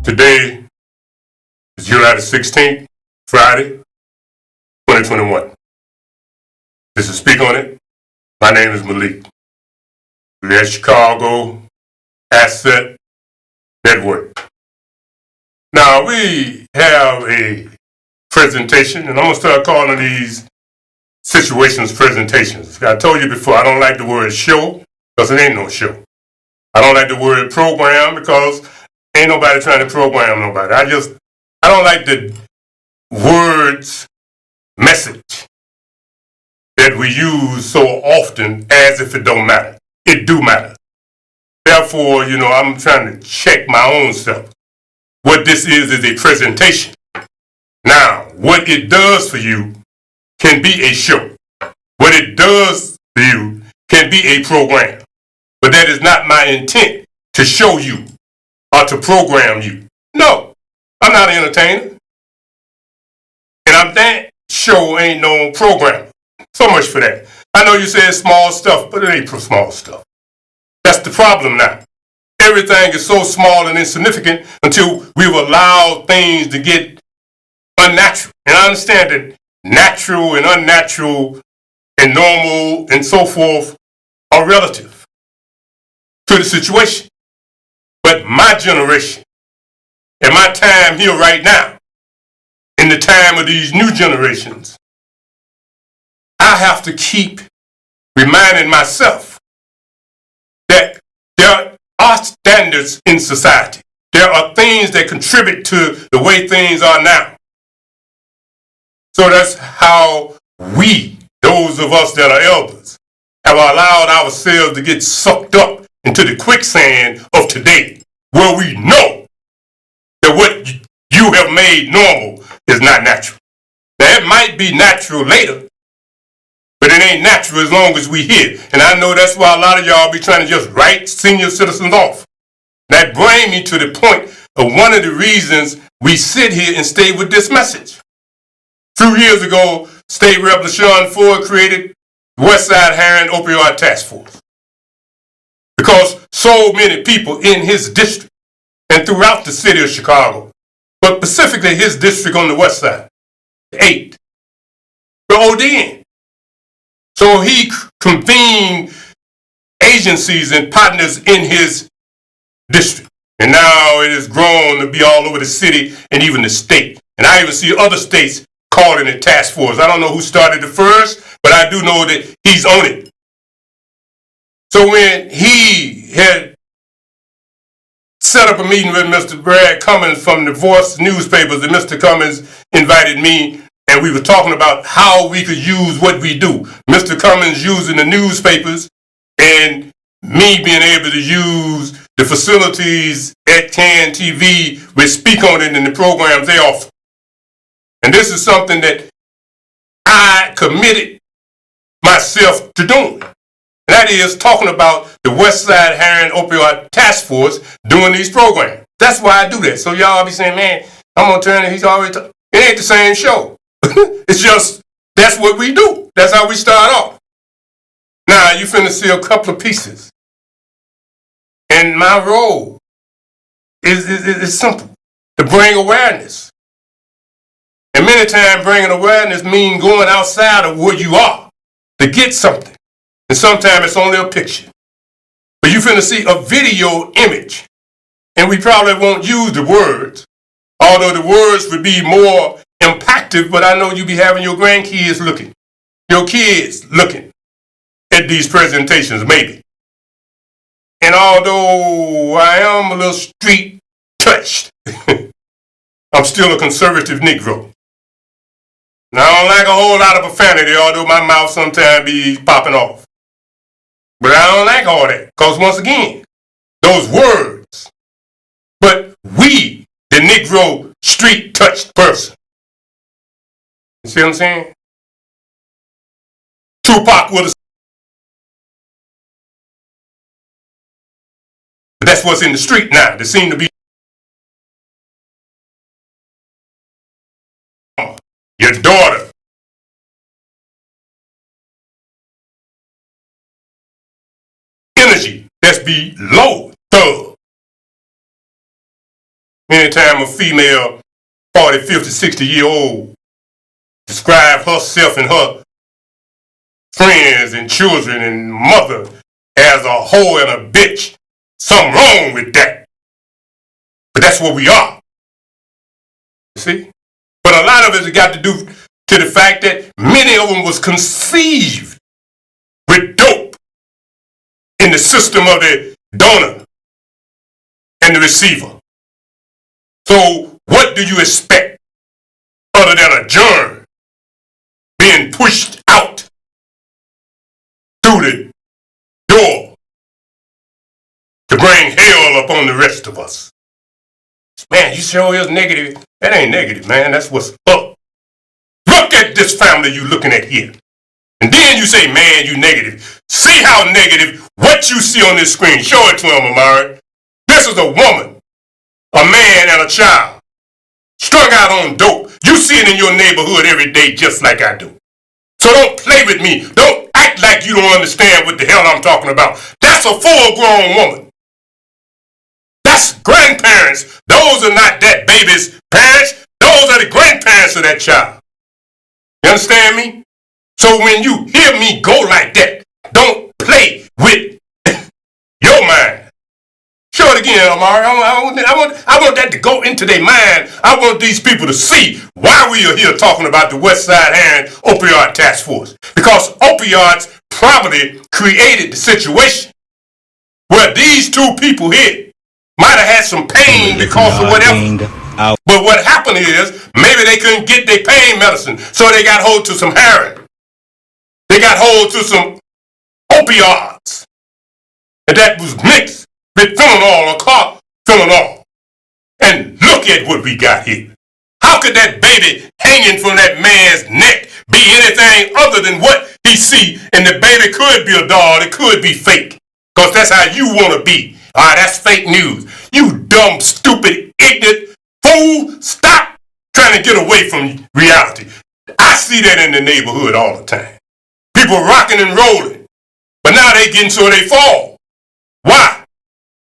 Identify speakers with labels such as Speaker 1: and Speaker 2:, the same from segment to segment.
Speaker 1: Today is July the 16th, Friday, 2021. This is Speak On It. My name is Malik. We're at Chicago Asset Network. Now, we have a presentation, and I'm going to start calling these situations presentations. I told you before, I don't like the word show because it ain't no show. I don't like the word program because ain't nobody trying to program nobody. I don't like the words message that we use so often as if it don't matter. It do matter. Therefore, I'm trying to check my own self. What this is a presentation. Now, what it does for you can be a show. What it does for you can be a program. But that is not my intent to show you or to program you. No, I'm not an entertainer. And that show ain't no program. So much for that. I know you said small stuff, but it ain't small stuff. That's the problem now. Everything is so small and insignificant until we've allowed things to get unnatural. And I understand that natural and unnatural and normal and so forth are relative to the situation. But my generation and my time here right now, in the time of these new generations, I have to keep reminding myself that there are standards in society. There are things that contribute to the way things are now. So that's how we, those of us that are elders, have allowed ourselves to get sucked up into the quicksand of today, where we know that what you have made normal is not natural. Now, it might be natural later, but it ain't natural as long as we here. And I know that's why a lot of y'all be trying to just write senior citizens off. That brings me to the point of one of the reasons we sit here and stay with this message. 2 years ago, State Rep. LaShawn Ford created the Westside Herring Opioid Task Force. Because so many people in his district and throughout the city of Chicago, but specifically his district on the west side, 8, were ODing. So he convened agencies and partners in his district. And now it has grown to be all over the city and even the state. And I even see other states calling it task force. I don't know who started it first, but I do know that he's on it. So when he had set up a meeting with Mr. Brad Cummins from the Voice newspapers, and Mr. Cummins invited me, and we were talking about how we could use what we do. Mr. Cummins using the newspapers, and me being able to use the facilities at CAN TV, which Speak On It and the programs they offer. And this is something that I committed myself to doing. That is talking about the Westside Herring Opioid Task Force doing these programs. That's why I do that. So y'all be saying, man, I'm going to turn it. He's always it ain't the same show. It's just, that's what we do. That's how we start off. Now, you finna see a couple of pieces. And my role is simple, to bring awareness. And many times bringing awareness means going outside of where you are to get something. And sometimes it's only a picture. But you finna see a video image. And we probably won't use the words, although the words would be more impactful, but I know you be having your grandkids looking, your kids looking at these presentations, maybe. And although I am a little street touched, I'm still a conservative Negro. Now, I don't like a whole lot of profanity, although my mouth sometimes be popping off. But I don't like all that, because once again, those words. But we, the Negro street touched person. You see what I'm saying? Tupac would have. That's what's in the street now. There seem to be your daughter. Energy that's below thug. Anytime a female 40, 50, 60-year-old describe herself and her friends and children and mother as a hoe and a bitch, something wrong with that. But that's what we are. You see? But a lot of it has got to do to the fact that many of them was conceived with dope in the system of the donor and the receiver. So what do you expect other than a germ being pushed out through the door to bring hell upon the rest of us? Man, you sure is negative. That ain't negative, man. That's what's up. Look at this family you looking at here. And then you say, man, you negative. See how negative what you see on this screen. Show it to him, Amari. This is a woman, a man, and a child strung out on dope. You see it in your neighborhood every day just like I do. So don't play with me. Don't act like you don't understand what the hell I'm talking about. That's a full-grown woman. That's grandparents. Those are not that baby's parents. Those are the grandparents of that child. You understand me? So when you hear me go like that, don't play with your mind. Show it again, Amari. I want that to go into their mind. I want these people to see why we are here talking about the West Side Hand Opioid Task Force. Because opioids probably created the situation where these two people here might have had some pain because of whatever. But what happened is maybe they couldn't get their pain medicine, so they got hold to some heroin. They got hold to some opioids. And that was mixed with fentanyl or carfentanil. And look at what we got here. How could that baby hanging from that man's neck be anything other than what he see? And the baby could be a doll. It could be fake. Because that's how you want to be. All right, that's fake news. You dumb, stupid, ignorant fool. Stop trying to get away from reality. I see that in the neighborhood all the time. People rocking and rolling. But now they getting so they fall. Why?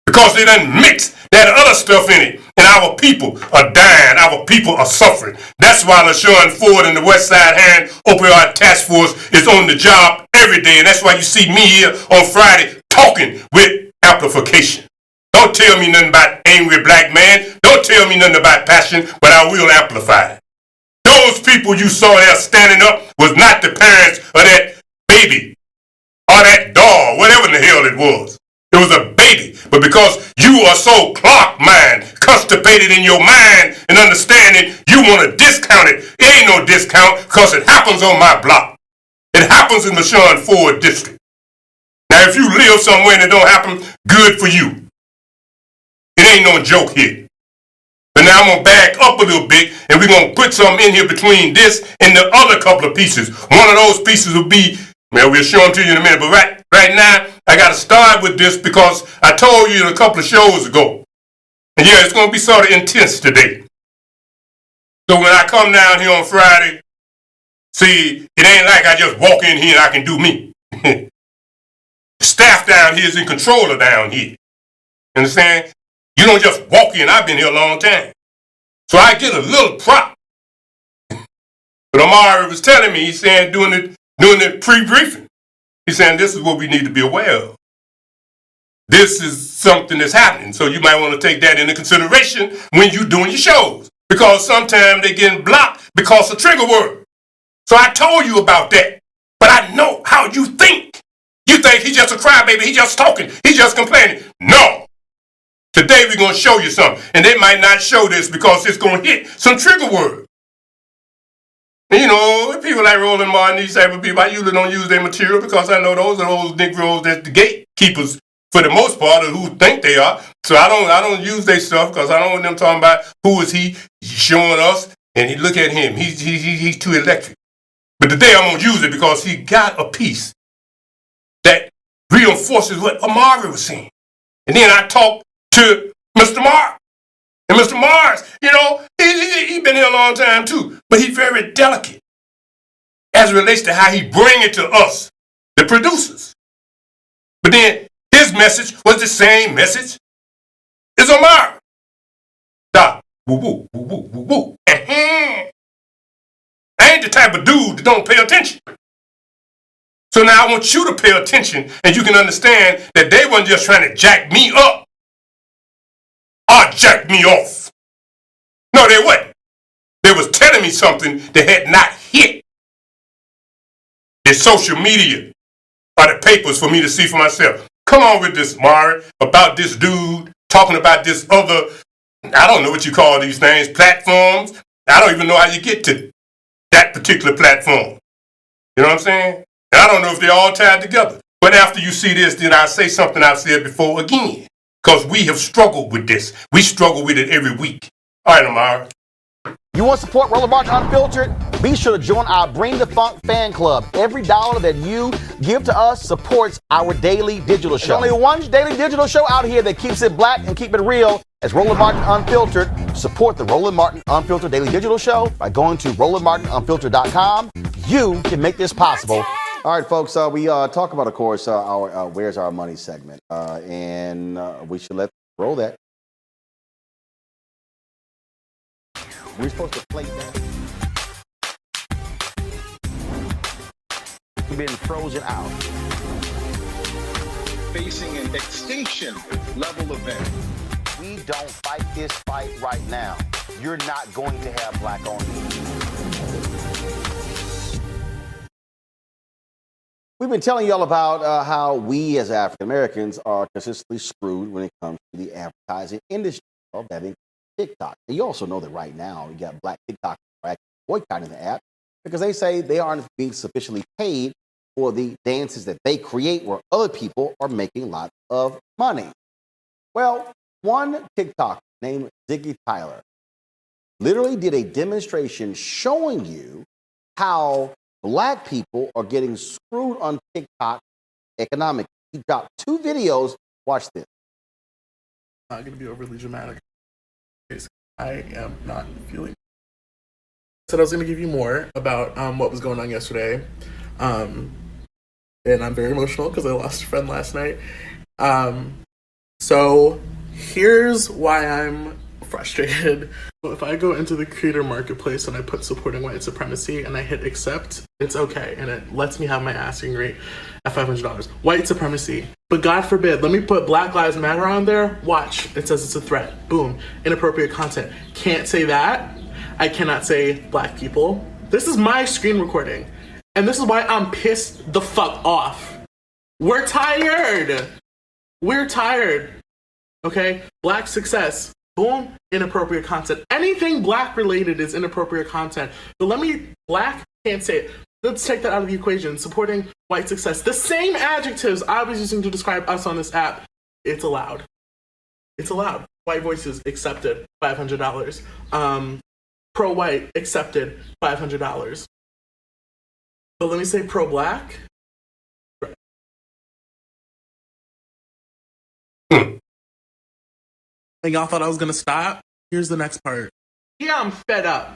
Speaker 1: Because they done mix that other stuff in it. And our people are dying. Our people are suffering. That's why LaShawn Ford and the West Side Hand Opioid Task Force is on the job every day. And that's why you see me here on Friday talking with amplification. Don't tell me nothing about angry black man. Don't tell me nothing about passion, but I will amplify it. Those people you saw there standing up was not the parents of that baby or that doll, whatever in the hell it was. It was a baby. But because you are so clock mind, constipated in your mind and understanding, you want to discount it. It ain't no discount because it happens on my block. It happens in the LaShawn Ford district. Now, if you live somewhere and it don't happen, good for you. It ain't no joke here. But now I'm going to back up a little bit and we're going to put something in here between this and the other couple of pieces. One of those pieces will be, well, we'll show them to you in a minute, but right now, I got to start with this because I told you a couple of shows ago. And yeah, it's going to be sort of intense today. So when I come down here on Friday, see, it ain't like I just walk in here and I can do me. The staff down here is in control of down here. Understand? You don't just walk in. I've been here a long time. So I get a little prop. But Amari was telling me, he's saying doing the pre-briefing. He's saying this is what we need to be aware of. This is something that's happening. So you might want to take that into consideration when you're doing your shows. Because sometimes they're getting blocked because of trigger word. So I told you about that. But I know how you think. You think he's just a crybaby. He's just talking. He's just complaining. No. Today we're going to show you something. And they might not show this because it's going to hit some trigger word. And you know, people like Roland Martin, these type of people, I usually don't use their material because I know those are those Negroes that's the gatekeepers for the most part of who think they are. So I don't use their stuff because I don't want them talking about who is he showing us. And he look at him. He's too electric. But today I'm going to use it because he got a piece that reinforces what Amari was saying. And then I talked to Mr. Mars. And Mr. Mars, you know, he been here a long time too, but he's very delicate as it relates to how he bring it to us, the producers. But then his message was the same message as Omar. woo, woo, woo, woo, woo, woo. I ain't the type of dude that don't pay attention. So now I want you to pay attention and you can understand that they weren't just trying to jack me up or jack me off. No, they weren't. They was telling me something that had not hit the social media or the papers for me to see for myself. Come on with this, Mari, about this dude talking about this other, I don't know what you call these things, platforms. I don't even know how you get to that particular platform. You know what I'm saying? And I don't know if they're all tied together. But after you see this, then I say something I've said before again. Because we have struggled with this. We struggle with it every week. All right, Amara.
Speaker 2: You want to support Roland Martin Unfiltered? Be sure to join our Bring the Funk fan club. Every dollar that you give to us supports our daily digital show. There's only one daily digital show out here that keeps it black and keep it real. It's Roland Martin Unfiltered. Support the Roland Martin Unfiltered daily digital show by going to RolandMartinUnfiltered.com. You can make this possible. All right, folks, we talk about, of course, our Where's Our Money segment. And we should let roll that. We're supposed to play that. We've been frozen out.
Speaker 3: Facing an extinction level event.
Speaker 2: We don't fight this fight right now. You're not going to have black-owned media. We've been telling you all about how we as African Americans are consistently screwed when it comes to the advertising industry. Well, that includes TikTok. And you also know that right now you got black TikTok boycotting the app because they say they aren't being sufficiently paid for the dances that they create where other people are making lots of money. Well, one TikToker named Ziggy Tyler literally did a demonstration showing you how black people are getting screwed on TikTok economically. He dropped 2 videos. Watch this.
Speaker 4: I'm not going to be overly dramatic. I am not feeling. Said I was going to give you more about what was going on yesterday, and I'm very emotional because I lost a friend last night. So here's why I'm frustrated. So if I go into the creator marketplace and I put supporting white supremacy and I hit accept, it's okay, and it lets me have my asking rate at $500. White supremacy. But God forbid, let me put Black Lives Matter on there. Watch, it says it's a threat. Boom, inappropriate content. Can't say that. I cannot say black people. This is my screen recording. And this is why I'm pissed the fuck off. We're tired. We're tired. Okay? Black success. Boom, inappropriate content. Anything black related is inappropriate content. But black can't say it. Let's take that out of the equation. Supporting white success. The same adjectives I was using to describe us on this app, it's allowed. It's allowed. White voices, accepted, $500. Pro-white, accepted, $500. But let me say pro-black. And y'all thought I was gonna stop? Here's the next part. Yeah, I'm fed up.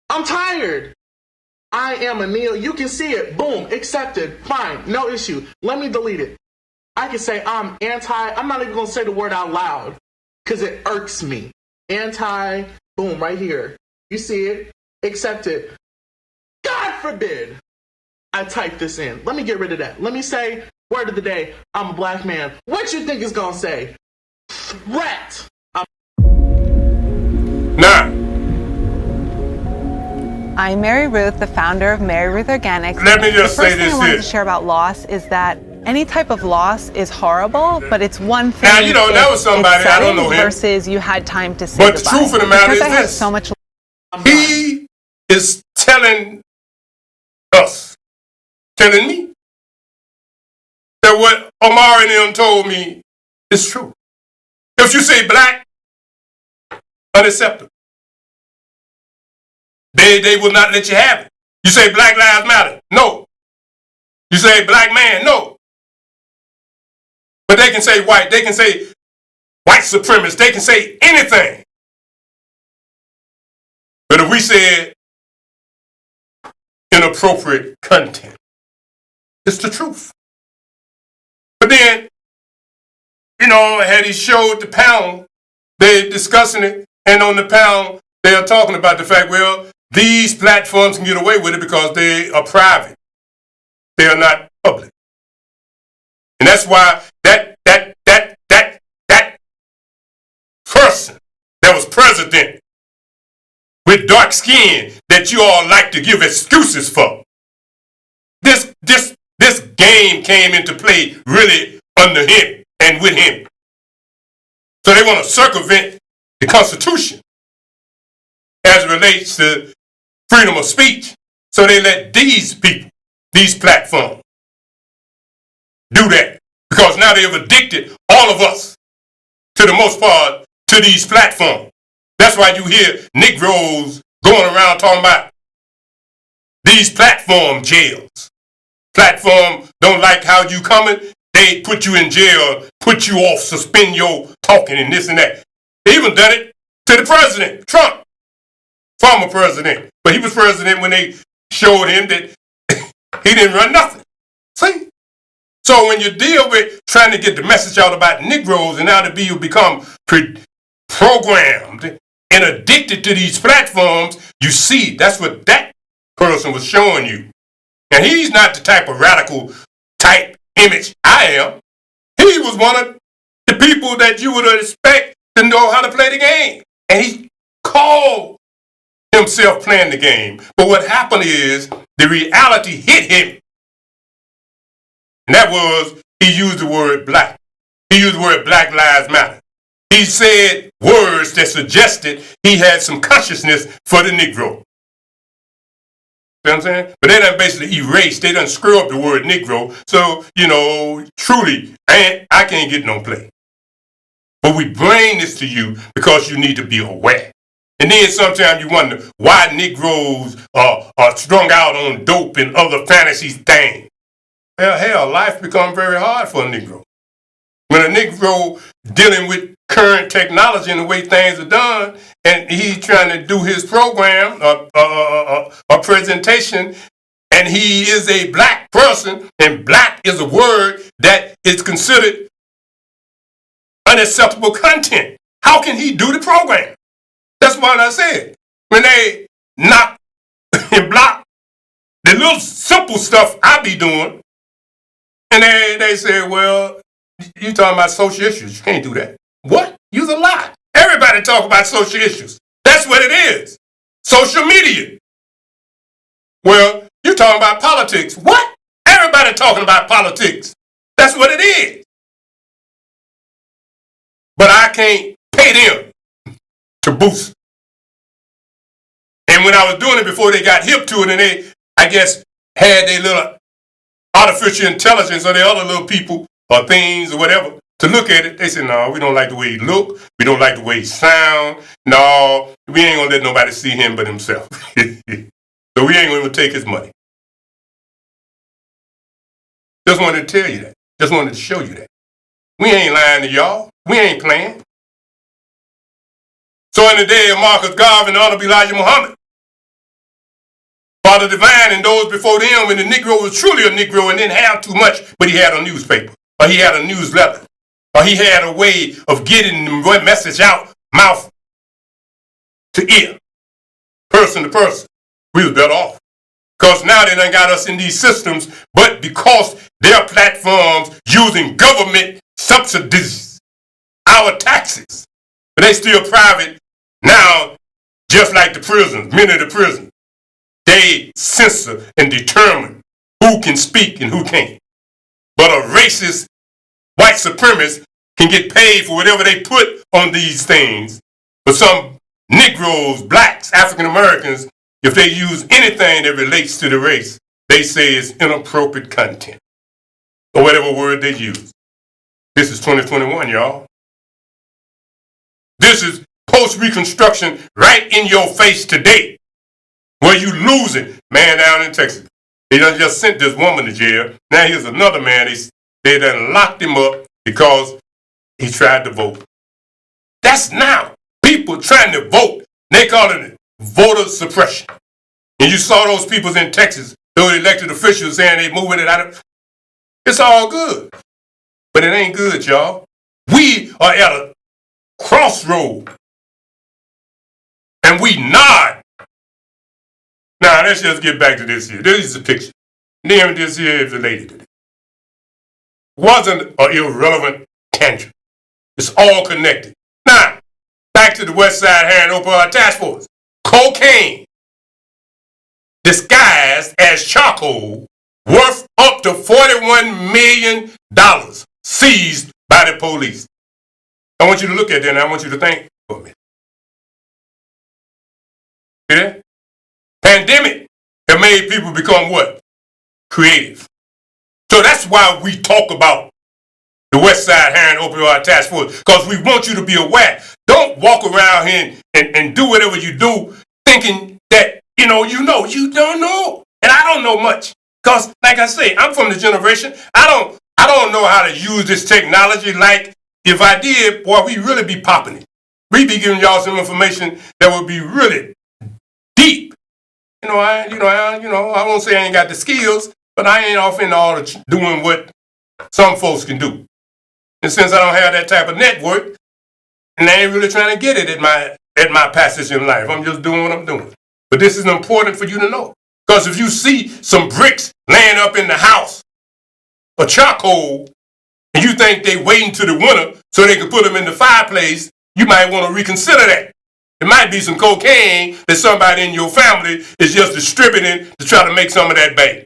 Speaker 4: I'm tired. I am a Neil. You can see it. Boom. Accepted. Fine. No issue. Let me delete it. I can say I'm not even going to say the word out loud because it irks me. Anti. Boom. Right here. You see it. Accepted. God forbid I type this in. Let me get rid of that. Let me say, word of the day, I'm a black man. What you think it's going to say? Threat.
Speaker 1: Nah.
Speaker 5: I'm Mary Ruth, the founder of Mary Ruth Organics.
Speaker 1: Let me just say this
Speaker 5: The first thing I wanted to share about loss is that any type of loss is horrible, but it's one thing.
Speaker 1: Now, you know, that was somebody, I don't know him.
Speaker 5: Versus you had time to say
Speaker 1: But the truth of the matter is this.
Speaker 5: So much.
Speaker 1: He is telling us, telling me, that what Omar and them told me is true. If you say black, unacceptable. They will not let you have it. You say Black Lives Matter, no. You say black man, no. But they can say white, they can say white supremacist, they can say anything. But if we said inappropriate content, it's the truth. But then, you know, had he showed the panel, they discussing it, And on the panel, they are talking about the fact, well, these platforms can get away with it because they are private. They are not public. And that's why that person that was president with dark skin that you all like to give excuses for. This game came into play really under him and with him. So they want to circumvent the Constitution as it relates to freedom of speech. So they let these people, these platforms, do that. Because now they have addicted all of us, to the most part, to these platforms. That's why you hear Negroes going around talking about these platform jails. Platform don't like how you coming, they put you in jail, put you off, suspend your talking and this and that. They even done it to the president, Trump, former president. But he was president when they showed him that he didn't run nothing. See? So when you deal with trying to get the message out about Negroes and how the people become programmed and addicted to these platforms, you see that's what that person was showing you. And he's not the type of radical type image I am. He was one of the people that you would expect to know how to play the game. And he called himself playing the game. But what happened is the reality hit him. And that was, he used the word black. He used the word Black Lives Matter. He said words that suggested he had some consciousness for the Negro. You know what I'm saying? But they done basically erased, they done screw up the word Negro. So, truly, I can't get no play. But we bring this to you because you need to be aware. And then sometimes you wonder why Negroes are strung out on dope and other fantasy things. Well, hell, life becomes very hard for a Negro. When a Negro dealing with current technology and the way things are done, and he's trying to do his program or presentation, and he is a black person, and black is a word that is considered unacceptable content. How can he do the program? That's what I said. When they knock and block the little simple stuff I be doing, and they say, well, you talking about social issues. You can't do that. What? You's a lie. Everybody talk about social issues. That's what it is. Social media. Well, you talking about politics. What? Everybody talking about politics. That's what it is. But I can't pay them to boost. And when I was doing it before they got hip to it, and they, I guess, had their little artificial intelligence or their other little people or things or whatever to look at it, they said, no, we don't like the way he look. We don't like the way he sound. No, we ain't gonna let nobody see him but himself. So we ain't gonna take his money. Just wanted to tell you that. Just wanted to show you that. We ain't lying to y'all. We ain't playing. So in the day of Marcus Garvey and Honorable Elijah Muhammad, Father Divine and those before them, when the Negro was truly a Negro and didn't have too much, but he had a newspaper, or he had a newsletter, or he had a way of getting the message out, mouth to ear, person to person, we was better off. Because now they done got us in these systems, but because their platforms using government subsidies, our taxes, but they still private now, just like the prisons, many of the prisons. They censor and determine who can speak and who can't. But a racist white supremacist can get paid for whatever they put on these things. But some Negroes, blacks, African Americans, if they use anything that relates to the race, they say it's inappropriate content. Or whatever word they use. This is 2021, y'all. This is post-Reconstruction right in your face today. Where you losing, man, down in Texas. They done just sent this woman to jail. Now here's another man. They done locked him up because he tried to vote. That's now. People trying to vote. They call it voter suppression. And you saw those people in Texas, those elected officials saying they moving it out of. It's all good. But it ain't good, y'all. We are at a crossroad. and we nod. Now, let's just get back to this here. This is a picture. Name this here is the lady today. Wasn't an irrelevant tangent. It's all connected. Now, back to the West Side Hair and Opioid Task Force. Cocaine, disguised as charcoal, worth up to $41 million, seized by the police. I want you to look at that and I want you to think for a minute. Yeah? Pandemic have made people become what? Creative. So that's why we talk about the West Side Hair and Opioid Task Force, because we want you to be aware. Don't walk around here and do whatever you do thinking that, you don't know. And I don't know much. Because, like I say, I'm from the generation, I don't know how to use this technology. Like, if I did, boy, we really be popping it. We be giving y'all some information that would be really deep. I won't say I ain't got the skills, but I ain't off into all the doing what some folks can do. And since I don't have that type of network, and I ain't really trying to get it at my passage in life, I'm just doing what I'm doing. But this is important for you to know. Because if you see some bricks laying up in the house, or charcoal, and you think they waiting till the winter so they can put them in the fireplace, you might want to reconsider that. It might be some cocaine that somebody in your family is just distributing to try to make some of that bank.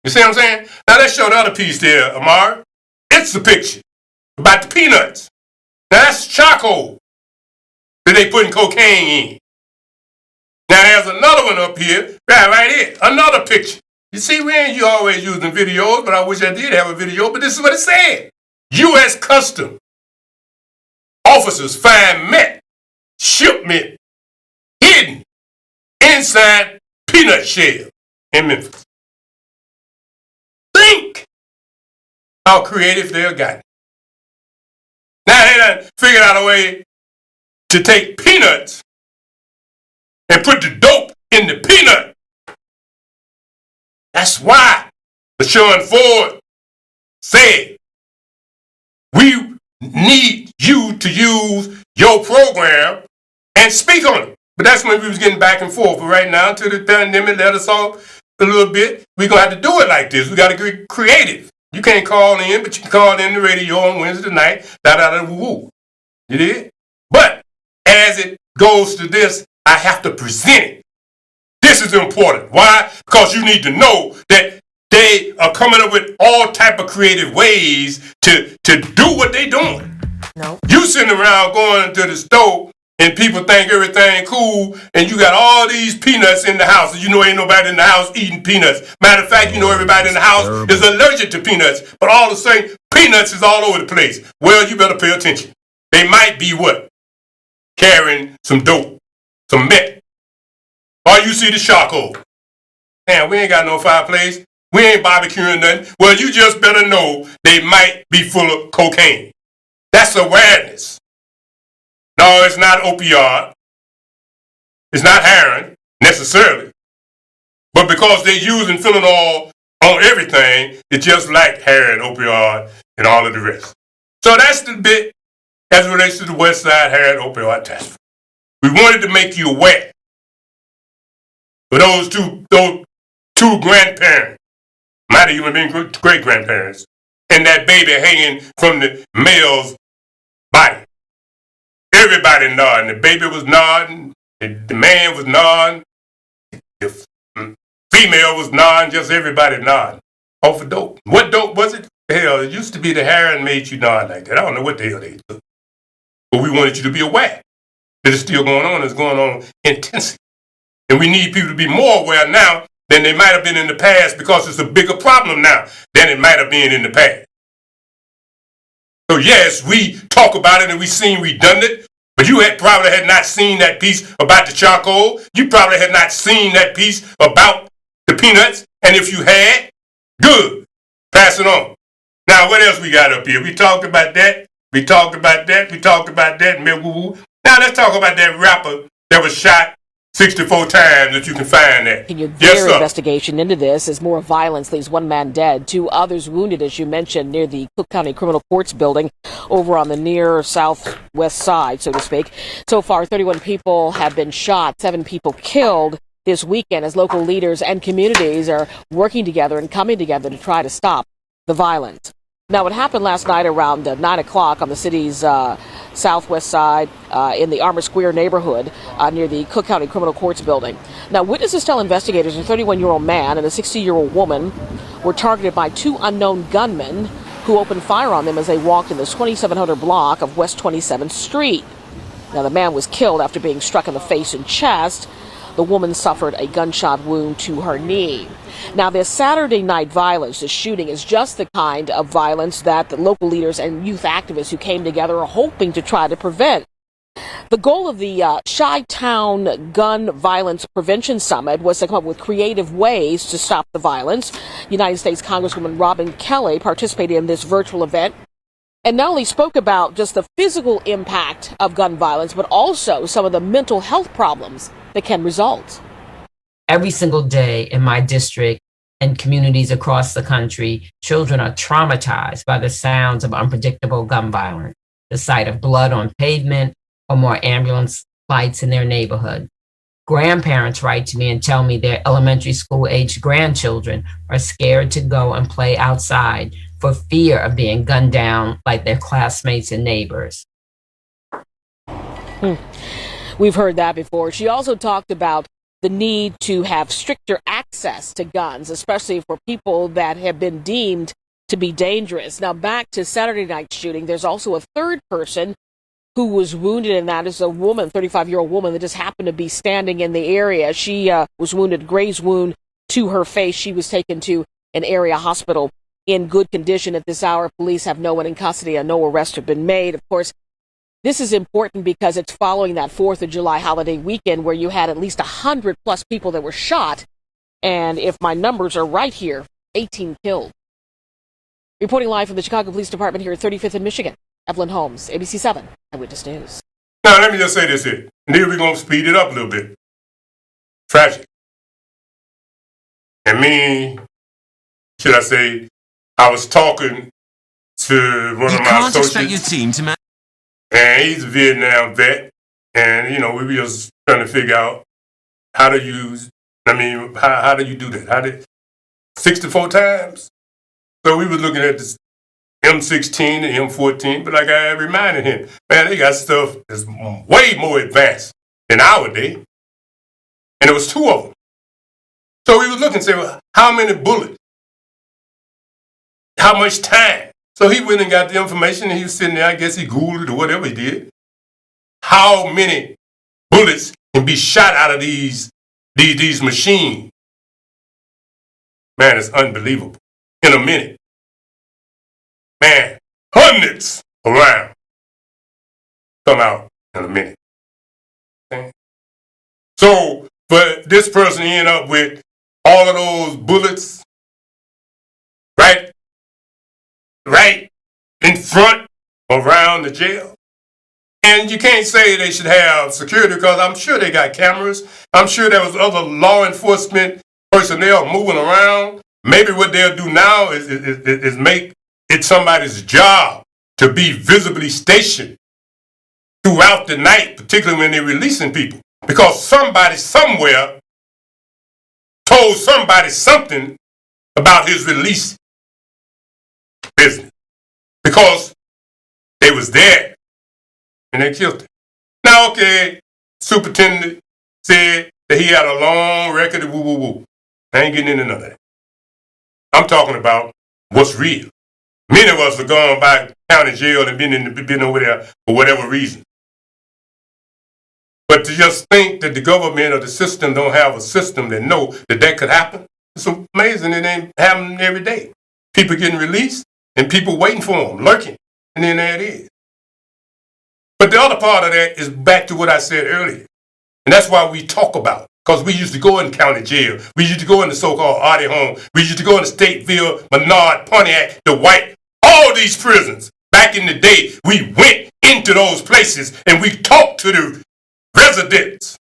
Speaker 1: You see what I'm saying? Now let's show the other piece there, Amar. It's the picture about the peanuts. Now that's charcoal that they putting cocaine in. Now there's another one up here, right here, another picture. You see, we ain't always using videos, but I wish I did have a video, but this is what it said. U.S. Customs officers find meth shipment hidden inside peanut shell in Memphis. Think how creative they have gotten. Now they done figured out a way to take peanuts and put the dope in the peanut. That's why LaShawn Ford said, we need you to use your program and speak on it. But that's when we was getting back and forth. But right now, until the pandemic let us off a little bit, we're going to have to do it like this. We got to get creative. You can't call in, but you can call in the radio on Wednesday night, da-da-da-woo-woo. You did? But as it goes to this, I have to present it. This is important. Why? Because you need to know that they are coming up with all type of creative ways to do what they doing.
Speaker 6: No.
Speaker 1: You sitting around going to the store and people think everything cool and you got all these peanuts in the house and you know ain't nobody in the house eating peanuts. Matter of fact, you know everybody in the house is allergic to peanuts, but all of a sudden peanuts is all over the place. Well, you better pay attention. They might be what? Carrying some dope, some meth. Or you see the charcoal. Man, we ain't got no fireplace. We ain't barbecuing nothing. Well, you just better know they might be full of cocaine. That's awareness. No, it's not opioid. It's not heroin, necessarily. But because they're using fentanyl on everything, it's just like heroin, opioid, and all of the rest. So that's the bit as it relates to the West Side Heroin Opioid Task Force. We wanted to make you aware. For those two grandparents, might have even been great-grandparents, and that baby hanging from the male's body. Everybody nodding. The baby was nodding. The man was nodding. The female was nodding. Just everybody nodding. Off of dope. What dope was it? Hell, it used to be the heroin made you nod like that. I don't know what the hell they took. But we wanted you to be aware that it's still going on. It's going on intensely. And we need people to be more aware now than they might have been in the past because it's a bigger problem now than it might have been in the past. So yes, we talk about it and we seem redundant, but you probably had not seen that piece about the charcoal. You probably had not seen that piece about the peanuts. And if you had, good. Pass it on. Now, what else we got up here? We talked about that. We talked about that. We talked about that. Now, let's talk about that rapper that was shot 64 times that you can find that.
Speaker 6: Your
Speaker 1: Yes, sir.
Speaker 6: investigation into this as more violence leaves one man dead, 2 others wounded, as you mentioned, near the Cook County Criminal Courts building over on the near southwest side, so to speak. So far, 31 people have been shot, 7 people killed this weekend as local leaders and communities are working together and coming together to try to stop the violence. Now, what happened last night around 9 o'clock on the city's southwest side in the Armour Square neighborhood near the Cook County Criminal Courts building. Now, witnesses tell investigators a 31-year-old man and a 60-year-old woman were targeted by 2 unknown gunmen who opened fire on them as they walked in the 2700 block of West 27th Street. Now, the man was killed after being struck in the face and chest. The woman suffered a gunshot wound to her knee. Now, this Saturday night violence, this shooting, is just the kind of violence that the local leaders and youth activists who came together are hoping to try to prevent. The goal of the Chi-Town Gun Violence Prevention Summit was to come up with creative ways to stop the violence. United States Congresswoman Robin Kelly participated in this virtual event and not only spoke about just the physical impact of gun violence, but also some of the mental health problems that can result.
Speaker 7: Every single day in my district and communities across the country, children are traumatized by the sounds of unpredictable gun violence, the sight of blood on pavement, or more ambulance lights in their neighborhood. Grandparents write to me and tell me their elementary school-aged grandchildren are scared to go and play outside for fear of being gunned down like their classmates and neighbors.
Speaker 6: We've heard that before. She also talked about the need to have stricter access to guns, especially for people that have been deemed to be dangerous. Now, back to Saturday night's shooting, there's also a third person who was wounded, and that is a woman, 35-year-old woman that just happened to be standing in the area. She was wounded, graze wound to her face. She was taken to an area hospital in good condition at this hour. Police have no one in custody and no arrests have been made. Of course, this is important because it's following that 4th of July holiday weekend where you had at least 100 plus people that were shot. And if my numbers are right here, 18 killed. Reporting live from the Chicago Police Department here at 35th in Michigan, Evelyn Holmes, ABC 7 Eyewitness News.
Speaker 1: Now, let me just say this here. And then we're going to speed it up a little bit. Tragic. And me, should I say, I was talking to one of my associates.
Speaker 8: Your team to
Speaker 1: And he's a Vietnam vet. And, you know, we were just trying to figure out how to use, how do you do that? 64 times? So we were looking at this M16 and M14, but like I reminded him, man, they got stuff that's way more advanced than our day. And it was 2 of them. So we were looking and said, well, how many bullets? How much time? So he went and got the information, and he was sitting there. I guess he Googled it or whatever he did. How many bullets can be shot out of these machines? Man, it's unbelievable. In a minute. Man, hundreds around come out in a minute. Okay? So, but this person ended up with all of those bullets right in front around the jail. And you can't say they should have security because I'm sure they got cameras. I'm sure there was other law enforcement personnel moving around. Maybe what they'll do now is make it somebody's job to be visibly stationed throughout the night, particularly when they're releasing people. Because somebody somewhere told somebody something about his release business. Because they was there and they killed him. Now, okay, superintendent said that he had a long record of woo-woo-woo. I ain't getting into none of that. I'm talking about what's real. Many of us have gone by county jail and been over there for whatever reason. But to just think that the government or the system don't have a system that know that could happen, it's amazing. It ain't happening every day. People getting released and people waiting for them, lurking, and then there it is. But the other part of that is back to what I said earlier. And that's why we talk about. Because we used to go in county jail. We used to go in the so-called Artie home. We used to go in the Stateville, Menard, Pontiac, the White, all these prisons. Back in the day, we went into those places and we talked to the residents.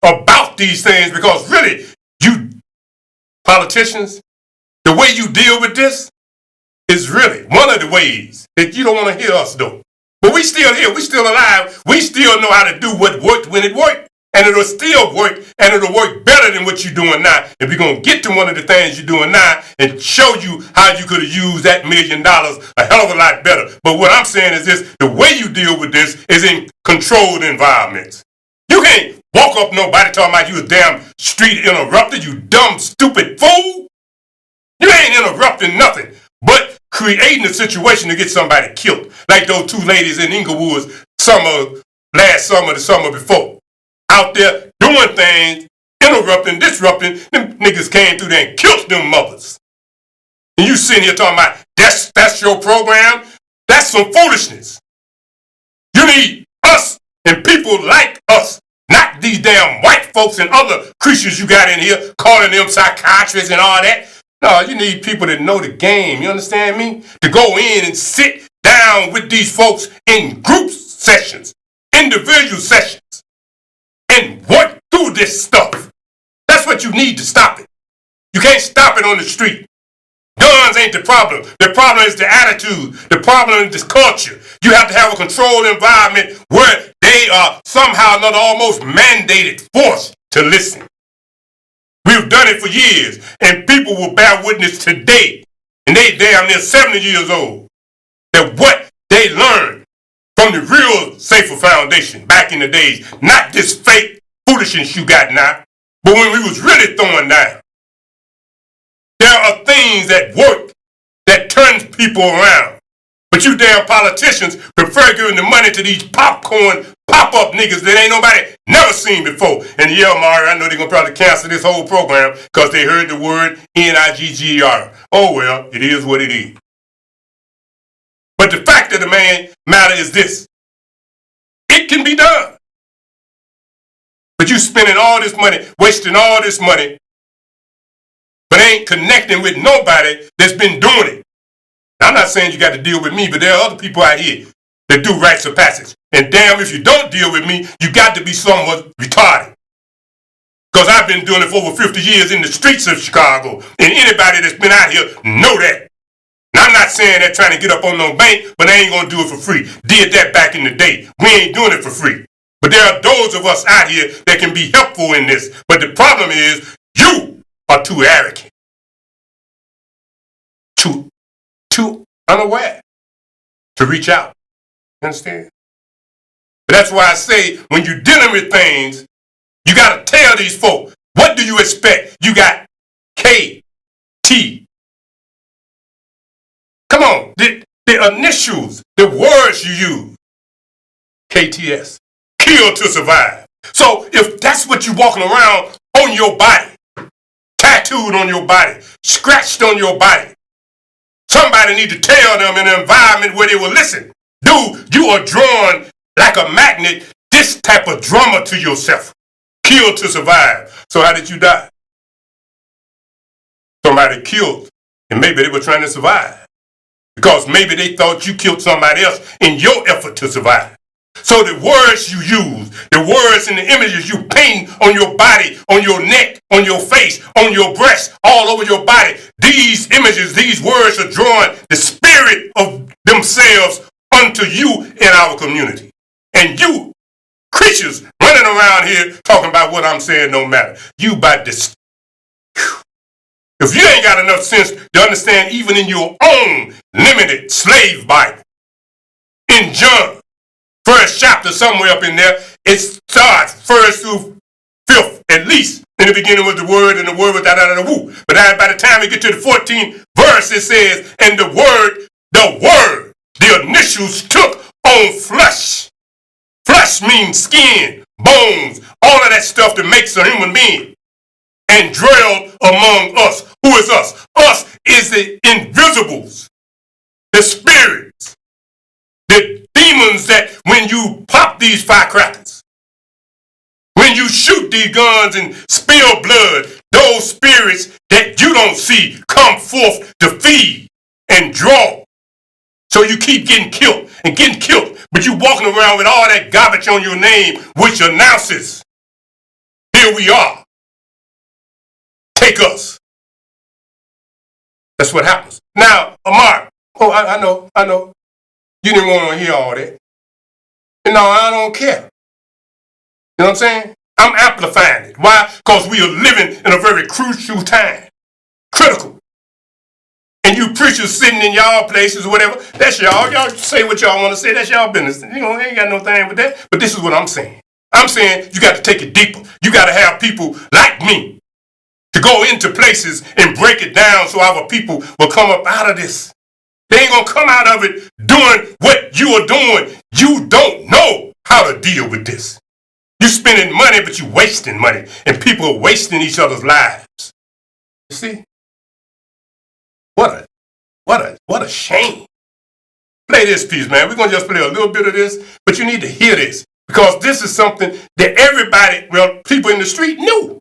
Speaker 1: about these things, because really, you politicians, the way you deal with this is really one of the ways that you don't want to hear us do. But we still here, we still alive, we still know how to do what worked when it worked. And it'll still work, and it'll work better than what you're doing now. If you're going to get to one of the things you're doing now and show you how you could have used that $1 million a hell of a lot better. But what I'm saying is this, the way you deal with this is in controlled environments. You can't walk up nobody talking about you a damn street interrupter, you dumb, stupid fool. You ain't interrupting nothing but creating a situation to get somebody killed. Like those two ladies in Inglewood last summer, the summer before. Out there doing things, interrupting, disrupting. Them niggas came through there and killed them mothers. And you sitting here talking about that's your program? That's some foolishness. You need us and people like us, not these damn white folks and other creatures you got in here calling them psychiatrists and all that. No, you need people that know the game, you understand me? To go in and sit down with these folks in group sessions, individual sessions, and work through this stuff. That's what you need to stop it. You can't stop it on the street. Guns ain't the problem. The problem is the attitude. The problem is this culture. You have to have a controlled environment where they are somehow or another almost mandated, forced to listen. We've done it for years, and people will bear witness today, and they damn near 70 years old, that what they learned from the real Safer Foundation back in the days, not this fake foolishness you got now, but when we was really throwing down. There are things that work that turns people around. But you damn politicians prefer giving the money to these popcorn pop-up niggas that ain't nobody never seen before. And yeah, Mari, I know they're going to probably cancel this whole program because they heard the word N-I-G-G-E-R. Oh well, it is what it is. But the fact of the matter is this. It can be done. But you spending all this money, wasting all this money, but ain't connecting with nobody that's been doing it. I'm not saying you got to deal with me, but there are other people out here that do rites of passage. And damn, if you don't deal with me, you got to be somewhat retarded. Because I've been doing it for over 50 years in the streets of Chicago. And anybody that's been out here know that. And I'm not saying they're trying to get up on no bank, but they ain't going to do it for free. Did that back in the day. We ain't doing it for free. But there are those of us out here that can be helpful in this. But the problem is, you are too arrogant. Too unaware to reach out. You understand? But that's why I say, when you're dealing with things, you got to tell these folk, what do you expect? You got K-T. Come on, the initials, the words you use. KTS. Kill to survive. So if that's what you're walking around on your body, tattooed on your body, scratched on your body, somebody need to tell them in an environment where they will listen. Dude, you are drawn like a magnet, this type of drama to yourself. Kill to survive. So how did you die? Somebody killed, and maybe they were trying to survive. Because maybe they thought you killed somebody else in your effort to survive. So the words you use, the words and the images you paint on your body, on your neck, on your face, on your breast, all over your body, these images, these words are drawing the spirit of themselves unto you in our community. And you creatures running around here talking about what I'm saying don't matter. You about this. If you ain't got enough sense to understand, even in your own limited slave Bible, in John, first chapter, somewhere up in there, it starts first through fifth, at least. In the beginning was the word, and the word was da-da-da-da-woo. But by the time we get to the 14th verse, it says, and the word, the initials took on flesh. Flesh means skin, bones, all of that stuff that makes a human being. And dwelled among us. Who is us? Us is the invisibles, the spirits, the demons that when you pop these firecrackers, when you shoot these guns and spill blood, those spirits that you don't see come forth to feed and draw. So you keep getting killed and getting killed, but you walking around with all that garbage on your name, which announces here we are. Take us. That's what happens. Now, Amar, I know. You didn't want to hear all that. No, I don't care. You know what I'm saying? I'm amplifying it. Why? Because we are living in a very crucial time. Critical. And you preachers sitting in y'all places or whatever, that's y'all. Y'all say what y'all want to say. That's y'all business. You know, ain't got no thing with that. But this is what I'm saying. I'm saying you got to take it deeper. You got to have people like me to go into places and break it down so our people will come up out of this. They ain't going to come out of it doing what you are doing. You don't know how to deal with this. You're spending money, but you're wasting money. And people are wasting each other's lives. You see? What a shame. Play this piece, man. We're going to just play a little bit of this, but you need to hear this because this is something that everybody, well, people in the street knew.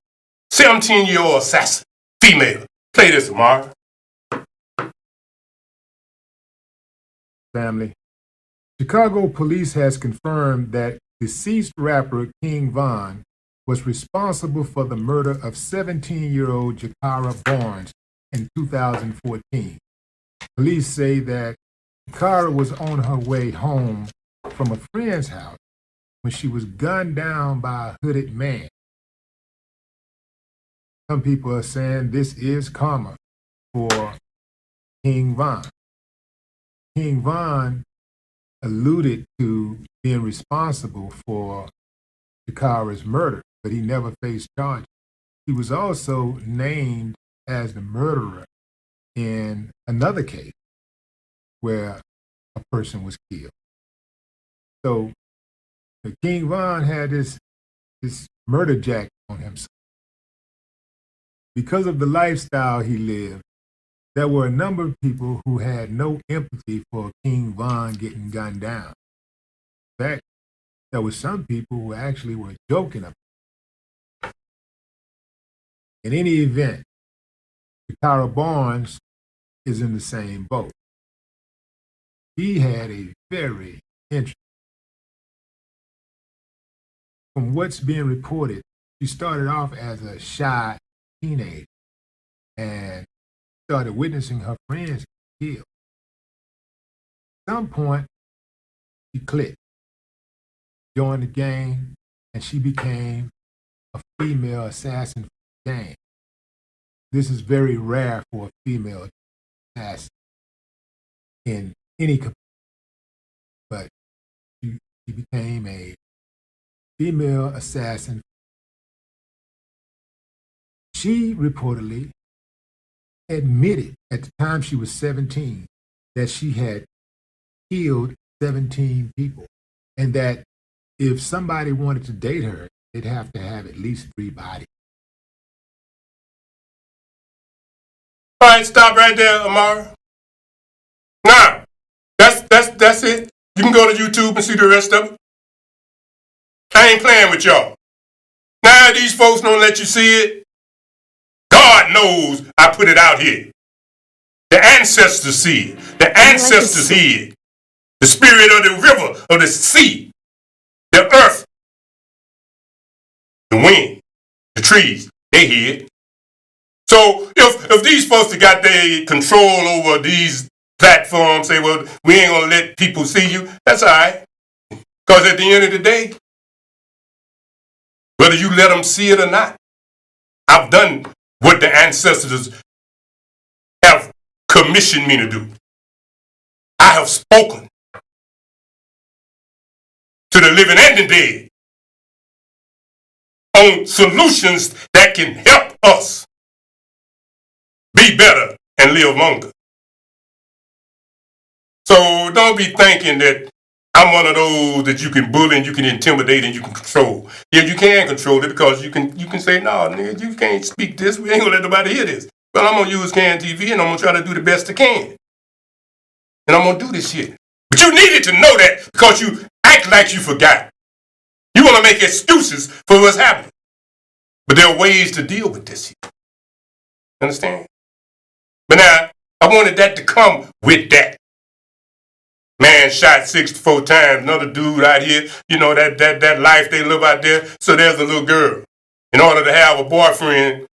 Speaker 1: 17-year-old assassin, female. Play this, Amara.
Speaker 8: Family. Chicago police has confirmed that deceased rapper King Von was responsible for the murder of 17-year-old Jakara Barnes in 2014. Police say that Jakara was on her way home from a friend's house when she was gunned down by a hooded man. Some people are saying this is karma for King Von. King Von alluded to being responsible for Jakara's murder, but he never faced charges. He was also named as the murderer in another case where a person was killed. So King Von had this murder jacket on himself. Because of the lifestyle he lived, there were a number of people who had no empathy for King Von getting gunned down. In fact, there were some people who actually were joking about it. In any event, Jakara Barnes is in the same boat. He had a very interesting. From what's being reported, she started off as a shy teenager and started witnessing her friends get killed. At some point, she clicked, joined the gang, and she became a female assassin for the gang. This is very rare for a female assassin in any capacity, but she became a female assassin. She reportedly admitted at the time she was 17 that she had killed 17 people and that if somebody wanted to date her, they'd have to have at least 3 bodies.
Speaker 1: All right, stop right there, Amara. Now, that's it. You can go to YouTube and see the rest of it. I ain't playing with y'all. Now these folks don't let you see it. God knows I put it out here. The ancestors see it. The ancestors hear it. The spirit of the river, of the sea, the earth, the wind, the trees, they hear it. So if these folks that got their control over these platforms say, well, we ain't gonna let people see you, that's all right. Because at the end of the day, whether you let them see it or not, I've done what the ancestors have commissioned me to do. I have spoken to the living and the dead on solutions that can help us be better and live longer. So don't be thinking that I'm one of those that you can bully and you can intimidate and you can control. Yeah, you can control it because you can say, no, nigga, you can't speak this. We ain't gonna let nobody hear this. But I'm gonna use CAN TV and I'm gonna try to do the best I can. And I'm gonna do this shit. But you needed to know that because you act like you forgot. You wanna make excuses for what's happening. But there are ways to deal with this shit. Understand? But now, I wanted that to come with that. Man shot 64 times, another dude out here, you know, that life they live out there. So there's a little girl. in order to have a boyfriend,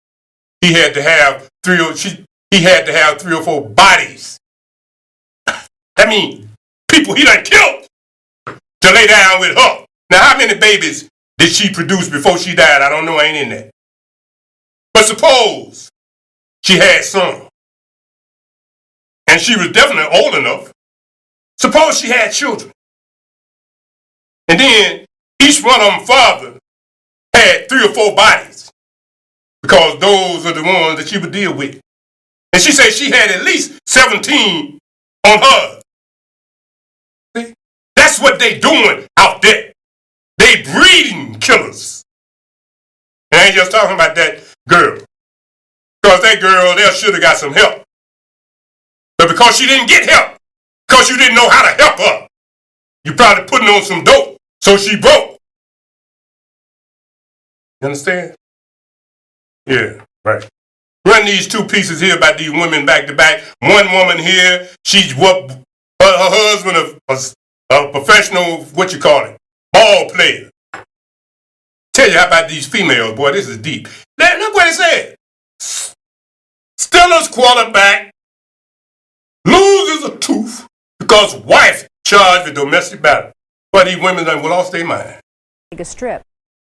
Speaker 1: he had to have three or four bodies. That means people he done killed to lay down with her. Now, how many babies did she produce before she died? I don't know, I ain't in that. But suppose she had some, and she was definitely old enough. Suppose she had children, and then each one of them father had 3 or 4 bodies, because those are the ones that she would deal with. And she said she had at least 17 on her. See? That's what they doing out there. They breeding killers. And I ain't just talking about that girl. Because that girl there should have got some help. But because she didn't get help, because you didn't know how to help her, you probably putting on some dope, so she broke. You understand? Yeah, right. Run these 2 pieces here about these women back to back. One woman here, she's what her husband a professional, ball player. Tell you how about these females, boy, this is deep. Look what it said. Steelers quarterback loses a tooth because wife charged with domestic battery. But these women done lost their mind.
Speaker 9: A strip.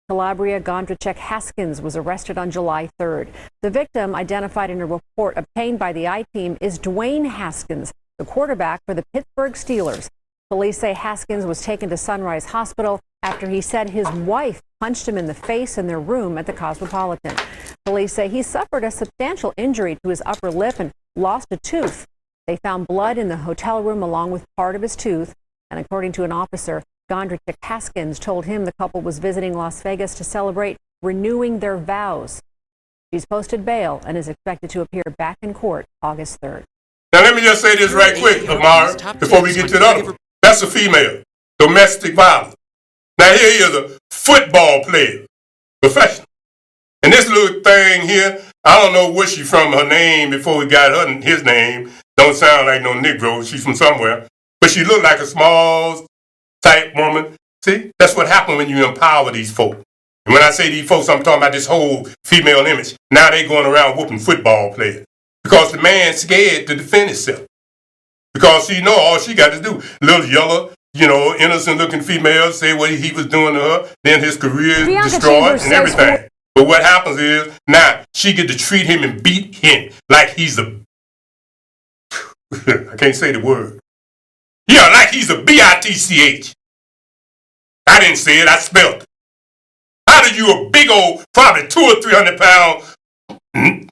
Speaker 9: Calabria Gondrachek Haskins was arrested on July 3rd. The victim, identified in a report obtained by the I-Team, is Dwayne Haskins, the quarterback for the Pittsburgh Steelers. Police say Haskins was taken to Sunrise Hospital after he said his wife punched him in the face in their room at the Cosmopolitan. Police say he suffered a substantial injury to his upper lip and lost a tooth. They found blood in the hotel room along with part of his tooth. And according to an officer, Gondrachek Haskins told him the couple was visiting Las Vegas to celebrate renewing their vows. She's posted bail and is expected to appear back in court August 3rd.
Speaker 1: Now let me just say this right quick, Amara, before we get to the other one. That's a female. Domestic violence. Now here is a football player. Professional. And this little thing here, I don't know where she's from, her name, before we got his name. Don't sound like no Negro. She's from somewhere. But she looked like a small type woman. See, that's what happened when you empower these folk. And when I say these folks, I'm talking about this whole female image. Now they going around whooping football players because the man's scared to defend himself. Because she know all she got to do, little yellow, innocent looking female, say what he was doing to her, then his career is destroyed and everything. But what happens is now she get to treat him and beat him like he's a I can't say the word. Yeah, like he's a bitch. I didn't say it, I spelled it. How do you, a big old, probably 200 or 300 pound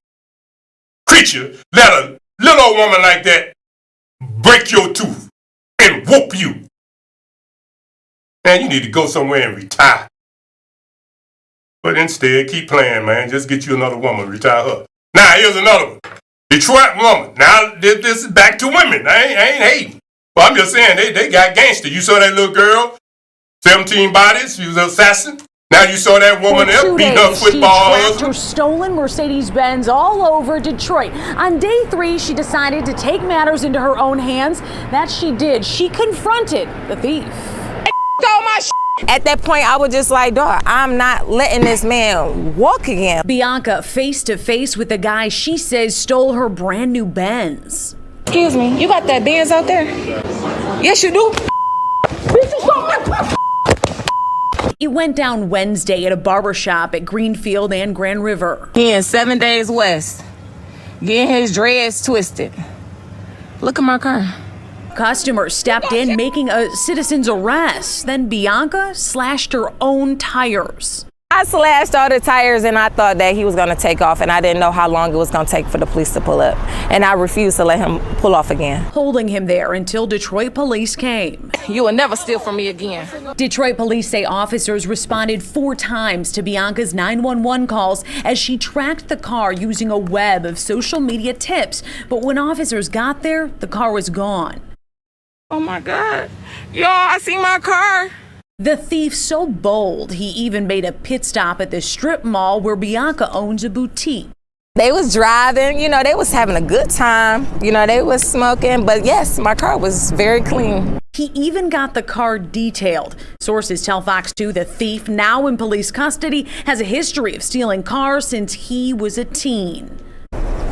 Speaker 1: creature, let a little old woman like that break your tooth and whoop you? Man, you need to go somewhere and retire. But instead, keep playing, man. Just get you another woman, retire her. Now, here's another one. Detroit woman. Now, this is back to women. I ain't hating. But I'm just saying, they got gangster. You saw that little girl, 17 bodies, she was an assassin. Now you saw that woman there beating her football husband.
Speaker 10: She tracked her stolen Mercedes-Benz all over Detroit. On day 3, she decided to take matters into her own hands. That she did. She confronted the thief.
Speaker 11: Stole my shit. At that point, I was just like, dog, I'm not letting this man walk again.
Speaker 10: Bianca face to face with the guy she says stole her brand new Benz.
Speaker 11: Excuse me, you got that Benz out there? Yes, you do.
Speaker 10: It went down Wednesday at a barbershop at Greenfield and Grand River.
Speaker 11: He in 7 Days West, getting his dreads twisted. Look at my car.
Speaker 10: Customers stepped in, making a citizen's arrest. Then Bianca slashed her own tires.
Speaker 11: I slashed all the tires and I thought that he was gonna take off, and I didn't know how long it was gonna take for the police to pull up. And I refused to let him pull off again.
Speaker 10: Holding him there until Detroit police came.
Speaker 11: You will never steal from me again.
Speaker 10: Detroit police say officers responded 4 times to Bianca's 911 calls as she tracked the car using a web of social media tips. But when officers got there, the car was gone.
Speaker 11: Oh my God. Y'all, I see my car.
Speaker 10: The thief so bold, he even made a pit stop at the strip mall where Bianca owns a boutique.
Speaker 11: They was driving, you know, they was having a good time. You know, they was smoking, but yes, my car was very clean.
Speaker 10: He even got the car detailed. Sources tell Fox 2 the thief, now in police custody, has a history of stealing cars since he was a teen.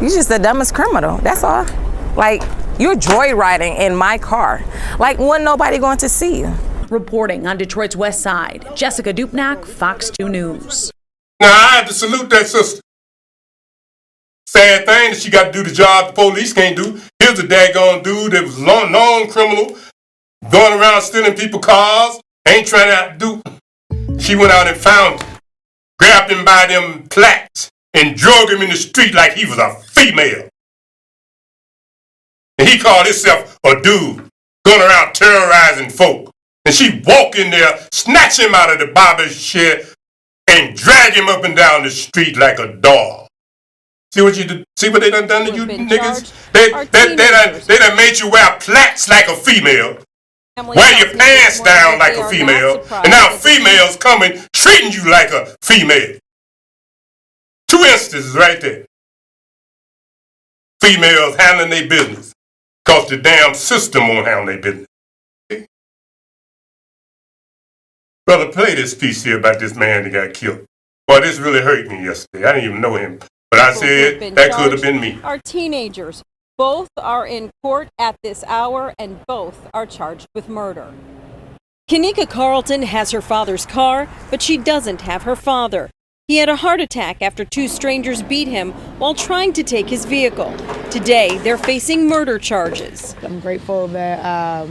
Speaker 11: You're just the dumbest criminal, that's all. Like, you're joyriding in my car. Like, wasn't nobody going to see you?
Speaker 10: Reporting on Detroit's West Side, Jessica Dupnack, Fox 2 News.
Speaker 1: Now, I have to salute that sister. Sad thing that she got to do the job the police can't do. Here's a daggone dude that was known criminal, going around stealing people's cars, ain't trying to do. She went out and found him, grabbed him by them plaits, and drug him in the street like he was a female. And he called himself a dude, going around terrorizing folk. And she walk in there, snatch him out of the barber's chair, and drag him up and down the street like a dog. See what you do? See what they done to you niggas? They done made you wear plaits like a female, wear your pants down like a female, and now females coming treating you like a female. 2 instances right there. Females handling their business because the damn system won't handle their business. Okay? Brother, play this piece here about this man that got killed. Boy, this really hurt me yesterday. I didn't even know him. But I said that could have been me.
Speaker 12: Are teenagers. Both are in court at this hour, and both are charged with murder. Kanika Carlton has her father's car, but she doesn't have her father. He had a heart attack after 2 strangers beat him while trying to take his vehicle. Today, they're facing murder charges.
Speaker 13: I'm grateful that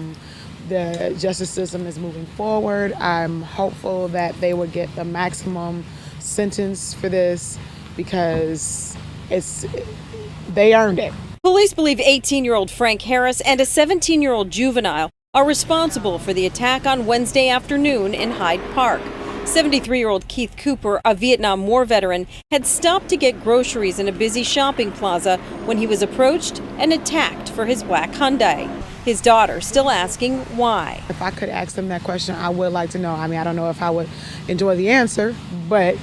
Speaker 13: the justice system is moving forward. I'm hopeful that they will get the maximum sentence for this, because they earned it.
Speaker 12: Police believe 18-year-old Frank Harris and a 17-year-old juvenile are responsible for the attack on Wednesday afternoon in Hyde Park. 73-year-old Keith Cooper, a Vietnam War veteran, had stopped to get groceries in a busy shopping plaza when he was approached and attacked for his black Hyundai. His daughter still asking why.
Speaker 13: If I could ask them that question, I would like to know. I mean, I don't know if I would enjoy the answer, but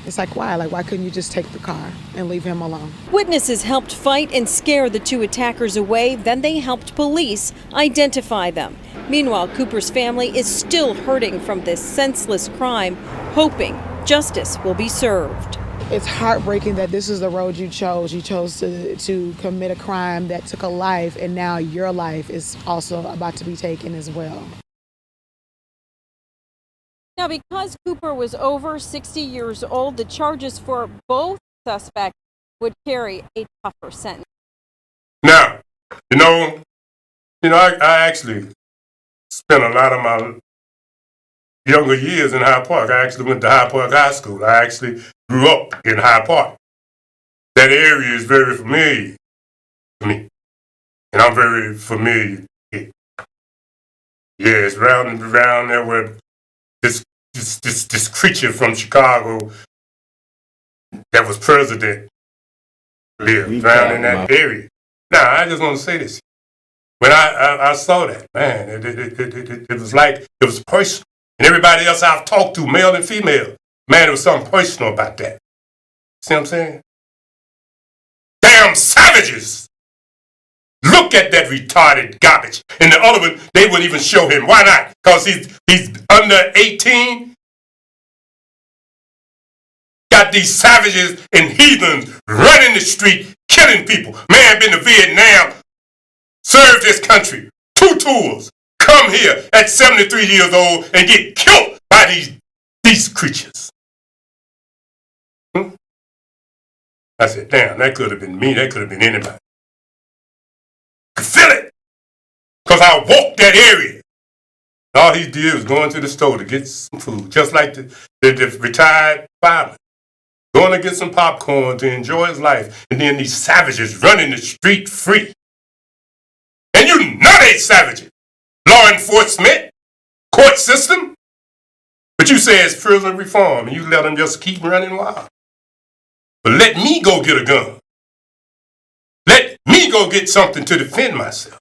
Speaker 13: it's like, why? Like, why couldn't you just take the car and leave him alone?
Speaker 12: Witnesses helped fight and scare the 2 attackers away. Then they helped police identify them. Meanwhile, Cooper's family is still hurting from this senseless crime, hoping justice will be served.
Speaker 13: It's heartbreaking that this is the road you chose. You chose to commit a crime that took a life, and now your life is also about to be taken as well.
Speaker 12: Now, because Cooper was over 60 years old, the charges for both suspects would carry a tougher sentence.
Speaker 1: Now, I actually spent a lot of my younger years in Hyde Park. I actually went to Hyde Park High School. I actually grew up in Hyde Park. That area is very familiar to me, and I'm very familiar with it. Yeah, it's around there where this creature from Chicago that was president lived around in that area. Now, I just want to say this. When I saw that, man, it was like, it was personal. And everybody else I've talked to, male and female, man, there was something personal about that. See what I'm saying? Damn savages! Look at that retarded garbage. And the other one, they wouldn't even show him. Why not? Because he's under 18. Got these savages and heathens running the street, killing people. Man been to Vietnam, served this country 2 tours, come here at 73 years old and get killed by these creatures. I said, damn, that could have been me. That could have been anybody. I feel it. Because I walked that area. All he did was going to the store to get some food, just like the retired fireman. Going to get some popcorn to enjoy his life. And then these savages running the street free. And you know they savages. Law enforcement, court system. But you say it's prison reform and you let them just keep running wild. But let me go get a gun. Let me go get something to defend myself.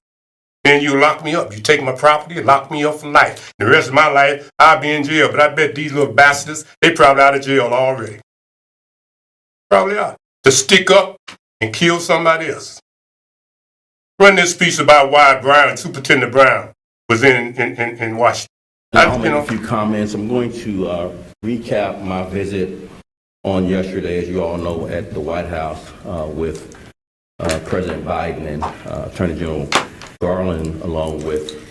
Speaker 1: Then you lock me up. You take my property and lock me up for life. The rest of my life, I'll be in jail. But I bet these little bastards, they probably out of jail already. Probably are. To stick up and kill somebody else. Run this piece about why Brown, Superintendent Brown, was in Washington.
Speaker 14: I'll make a few comments. I'm going to recap my visit on yesterday, as you all know, at the White House with President Biden and Attorney General Garland, along with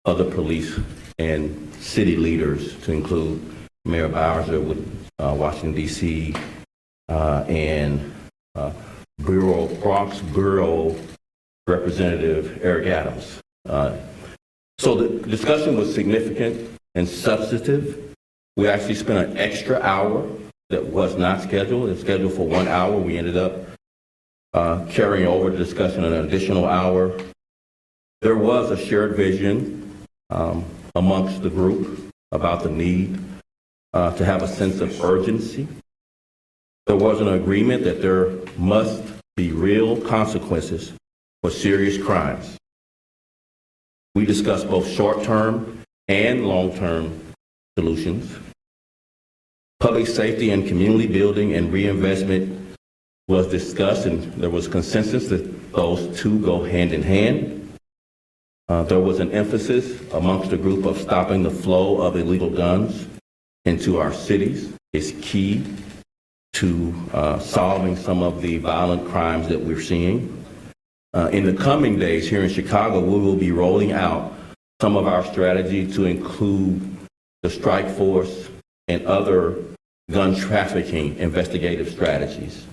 Speaker 14: other police and city leaders, to include Mayor Bowser with Washington, D.C., and Bronx Borough Representative Eric Adams. So the discussion was significant and substantive. We actually spent an extra hour that was not scheduled. It was scheduled for 1 hour. We ended up carrying over the discussion an additional hour. There was a shared vision amongst the group about the need to have a sense of urgency. There was an agreement that there must be real consequences for serious crimes. We discussed both short-term and long-term solutions. Public safety and community building and reinvestment was discussed, and there was consensus that those two go hand in hand. There was an emphasis amongst the group of stopping the flow of illegal guns into our cities is key to solving some of the violent crimes that we're seeing. In the coming days here in Chicago, we will be rolling out some of our strategy to include the strike force and other gun trafficking investigative strategies.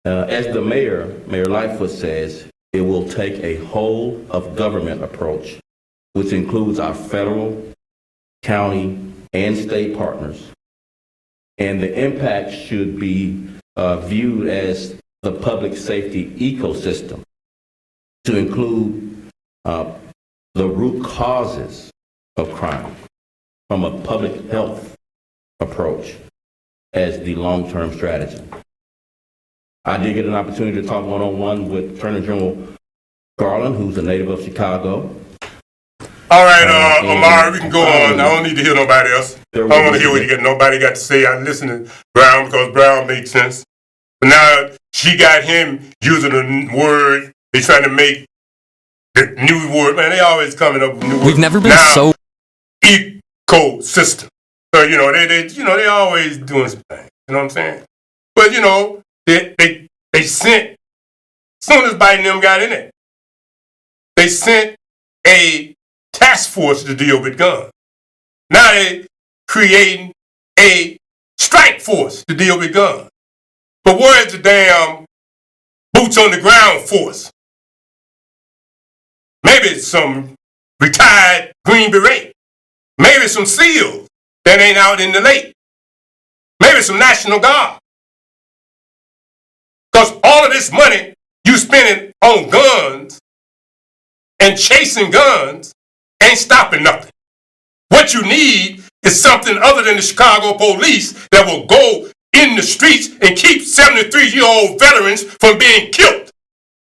Speaker 14: As the Mayor Lightfoot says, it will take a whole of government approach, which includes our federal, county, and state partners. And the impact should be viewed as the public safety ecosystem, to include the root causes of crime from a public health approach as the long-term strategy. I did get an opportunity to talk one-on-one with Attorney General Garland, who's a native of Chicago.
Speaker 1: All right, Omar, we can go on. I don't need to hear nobody else. I don't want to hear what nobody got to say. I listen to Brown because Brown makes sense. But now she got him using a word. They're trying to make the new word. Man, they always coming up with new words.
Speaker 15: We've never been
Speaker 1: now,
Speaker 15: so
Speaker 1: ecosystem. So they always doing some things. You know what I'm saying? But they sent, as soon as Biden and them got in it, they sent a task force to deal with guns. Now they creating a strike force to deal with guns. But where's the damn boots on the ground force? Maybe it's some retired Green Beret. Maybe it's some SEALs that ain't out in the lake. Maybe it's some National Guard. Because all of this money you spending on guns and chasing guns ain't stopping nothing. What you need is something other than the Chicago police that will go in the streets and keep 73-year-old veterans from being killed.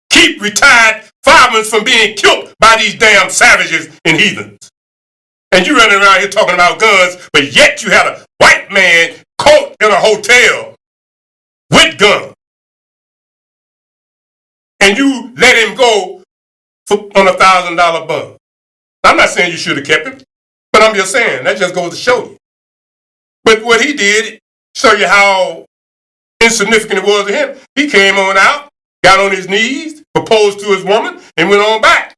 Speaker 1: Keep retired firemen from being killed by these damn savages and heathens. And you running around here talking about guns, but yet you had a white man caught in a hotel with guns. And you let him go on a $1,000 bond. I'm not saying you should have kept him, but I'm just saying that just goes to show you. But what he did, show you how insignificant it was to him. He came on out, got on his knees, proposed to his woman, and went on back.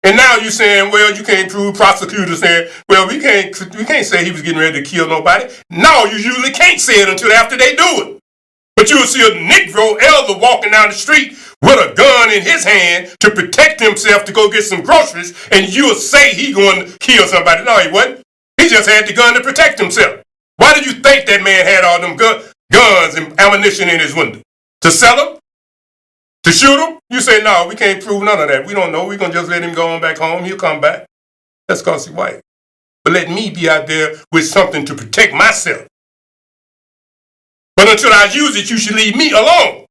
Speaker 1: And now you're saying, well, you can't prove, prosecutors saying, well, we can't say he was getting ready to kill nobody. No, you usually can't say it until after they do it. But you'll see a Negro elder walking down the street with a gun in his hand to protect himself to go get some groceries, and you'll say he going to kill somebody. No, he wasn't. He just had the gun to protect himself. Why do you think that man had all them guns and ammunition in his window? To sell them? To shoot him? You say, no, we can't prove none of that. We don't know. We're going to just let him go on back home. He'll come back. That's because he's white. But let me be out there with something to protect myself. But until I use it, you should leave me alone.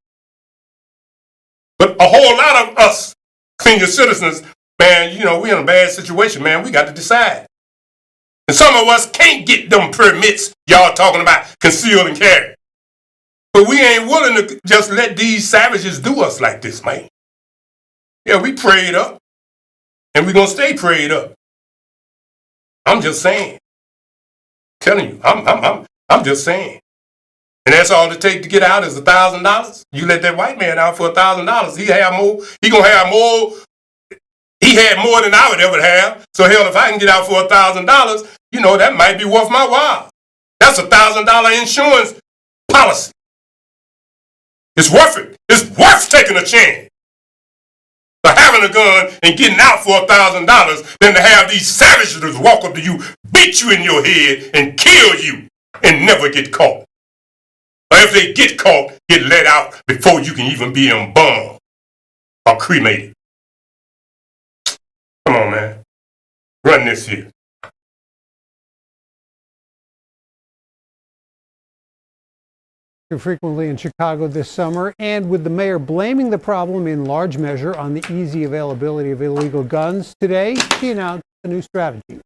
Speaker 1: But a whole lot of us senior citizens, man, we're in a bad situation, man. We got to decide. And some of us can't get them permits y'all talking about conceal and carry. But we ain't willing to just let these savages do us like this, man. Yeah, we prayed up. And we're going to stay prayed up. I'm just saying. Telling you, I'm just saying. And that's all it takes to get out is $1,000. You let that white man out for $1,000. He gonna have more. He had more than I would ever have. So hell, if I can get out for $1,000, you know, that might be worth my while. That's $1,000 insurance policy. It's worth it. It's worth taking a chance for having a gun and getting out for $1,000 than to have these savages walk up to you, beat you in your head, and kill you and never get caught. Or if they get caught, get let out before you can even be embalmed or cremated. Come on, man. Run this here.
Speaker 15: Too frequently in Chicago this summer, and with the mayor blaming the problem in large measure on the easy availability of illegal guns, today she announced a new strategy.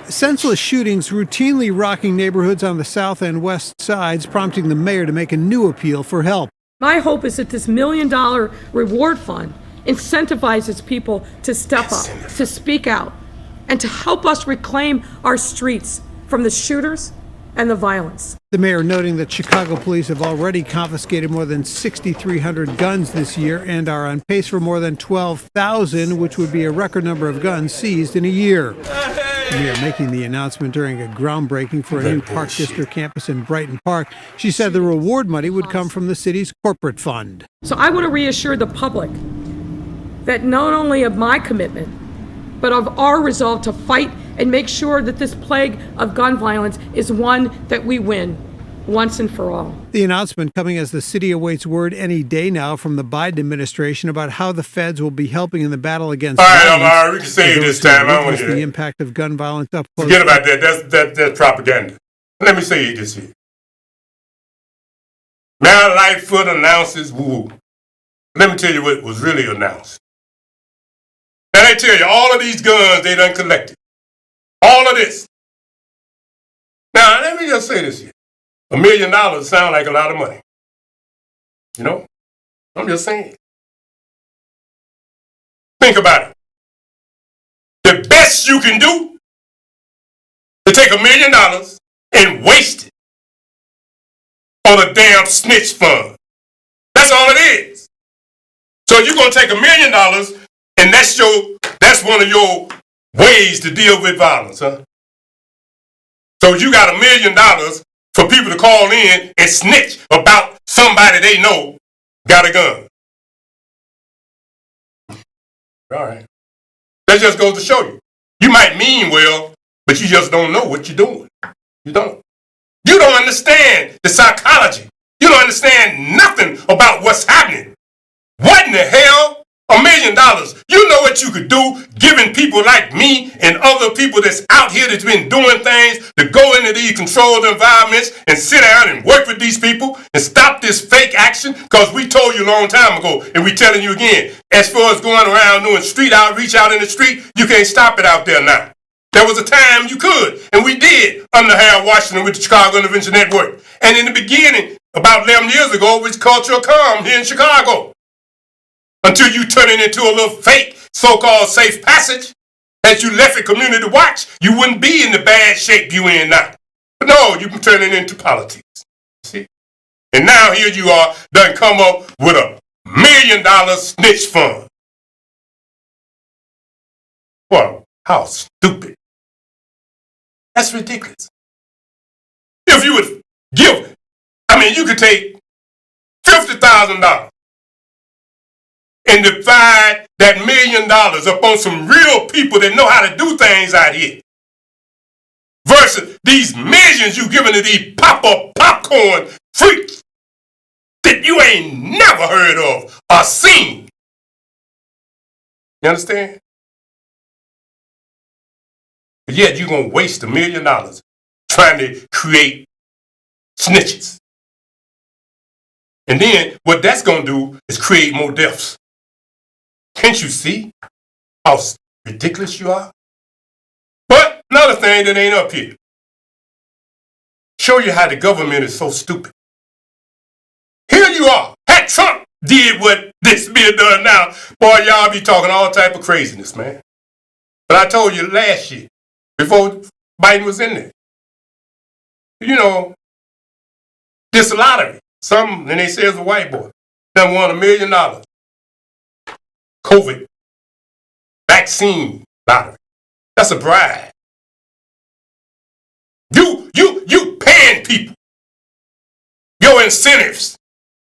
Speaker 15: Senseless shootings routinely rocking neighborhoods on the south and west sides, prompting the mayor to make a new appeal for help.
Speaker 16: My hope is that this $1 million reward fund incentivizes people to step up, to speak out, and to help us reclaim our streets from the shooters and the violence.
Speaker 15: The mayor noting that Chicago police have already confiscated more than 6,300 guns this year and are on pace for more than 12,000, which would be a record number of guns seized in a year. The mayor making the announcement during a groundbreaking for a new Park District campus in Brighton Park. She said the reward money would come from the city's corporate fund.
Speaker 16: So I want to reassure the public that not only of my commitment, but of our resolve to fight and make sure that this plague of gun violence is one that we win once and for all.
Speaker 15: The announcement coming as the city awaits word any day now from the Biden administration about how the feds will be helping in the battle against violence.
Speaker 1: All right, we can save this time. I don't want to hear
Speaker 15: the
Speaker 1: that.
Speaker 15: impact of gun violence up close.
Speaker 1: Forget about that. That's propaganda. Let me say this here. Now Lightfoot announces woo. Let me tell you what was really announced. Now they tell you all of these guns they done collected. All of this. Now let me just say this here. $1 million sound like a lot of money. You know? I'm just saying. Think about it. The best you can do is take $1 million and waste it on a damn snitch fund. That's all it is. So you're gonna take $1 million and that's one of your ways to deal with violence, huh? So you got $1 million for people to call in and snitch about somebody they know got a gun. All right. That just goes to show you. You might mean well, but you just don't know what you're doing. You don't. You don't understand the psychology. You don't understand nothing about what's happening. What in the hell? $1 million. You know what you could do giving people like me and other people that's out here that's been doing things to go into these controlled environments and sit down and work with these people and stop this fake action, because we told you a long time ago and we telling you again, as far as going around doing street outreach out in the street, you can't stop it out there now. There was a time you could, and we did under Harold Washington with the Chicago Intervention Network. And in the beginning, about 11 years ago, it was cultural calm here in Chicago. Until you turn it into a little fake so-called safe passage. Had you left it community watch, you wouldn't be in the bad shape you in now. But no, you can turn it into politics. See? And now here you are, done come up with $1 million snitch fund. Well, how stupid. That's ridiculous. If you would give, you could take $50,000 and divide that $1 million up on some real people that know how to do things out here. Versus these millions you giving to these pop-up popcorn freaks that you ain't never heard of or seen. You understand? But yet you're going to waste $1 million trying to create snitches. And then what that's going to do is create more deaths. Can't you see how ridiculous you are? But Another thing that ain't up here. Show you how the government is so stupid. Here you are. Had Trump did what this being done now, boy, y'all be talking all type of craziness, man. But I told you last year, before Biden was in there, you know, this lottery, and they say it's a white boy, that won $1 million. COVID vaccine lottery. That's a bribe. You paying people your incentives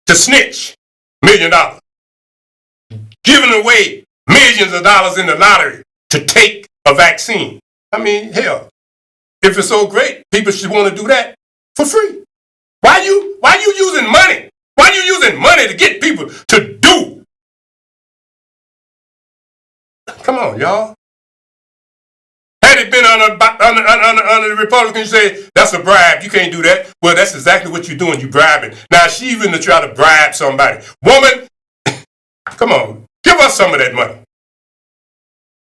Speaker 1: to snitch $1 million. Giving away millions of dollars in the lottery to take a vaccine. I mean, hell, if it's so great, people should want to do that for free. Why you using money? Why you using money to get people to do? Come on, y'all. Had it been under the Republicans, say that's a bribe. You can't do that. Well, that's exactly what you're doing. You bribing. Now she even to try to bribe somebody. Woman, come on, give us some of that money.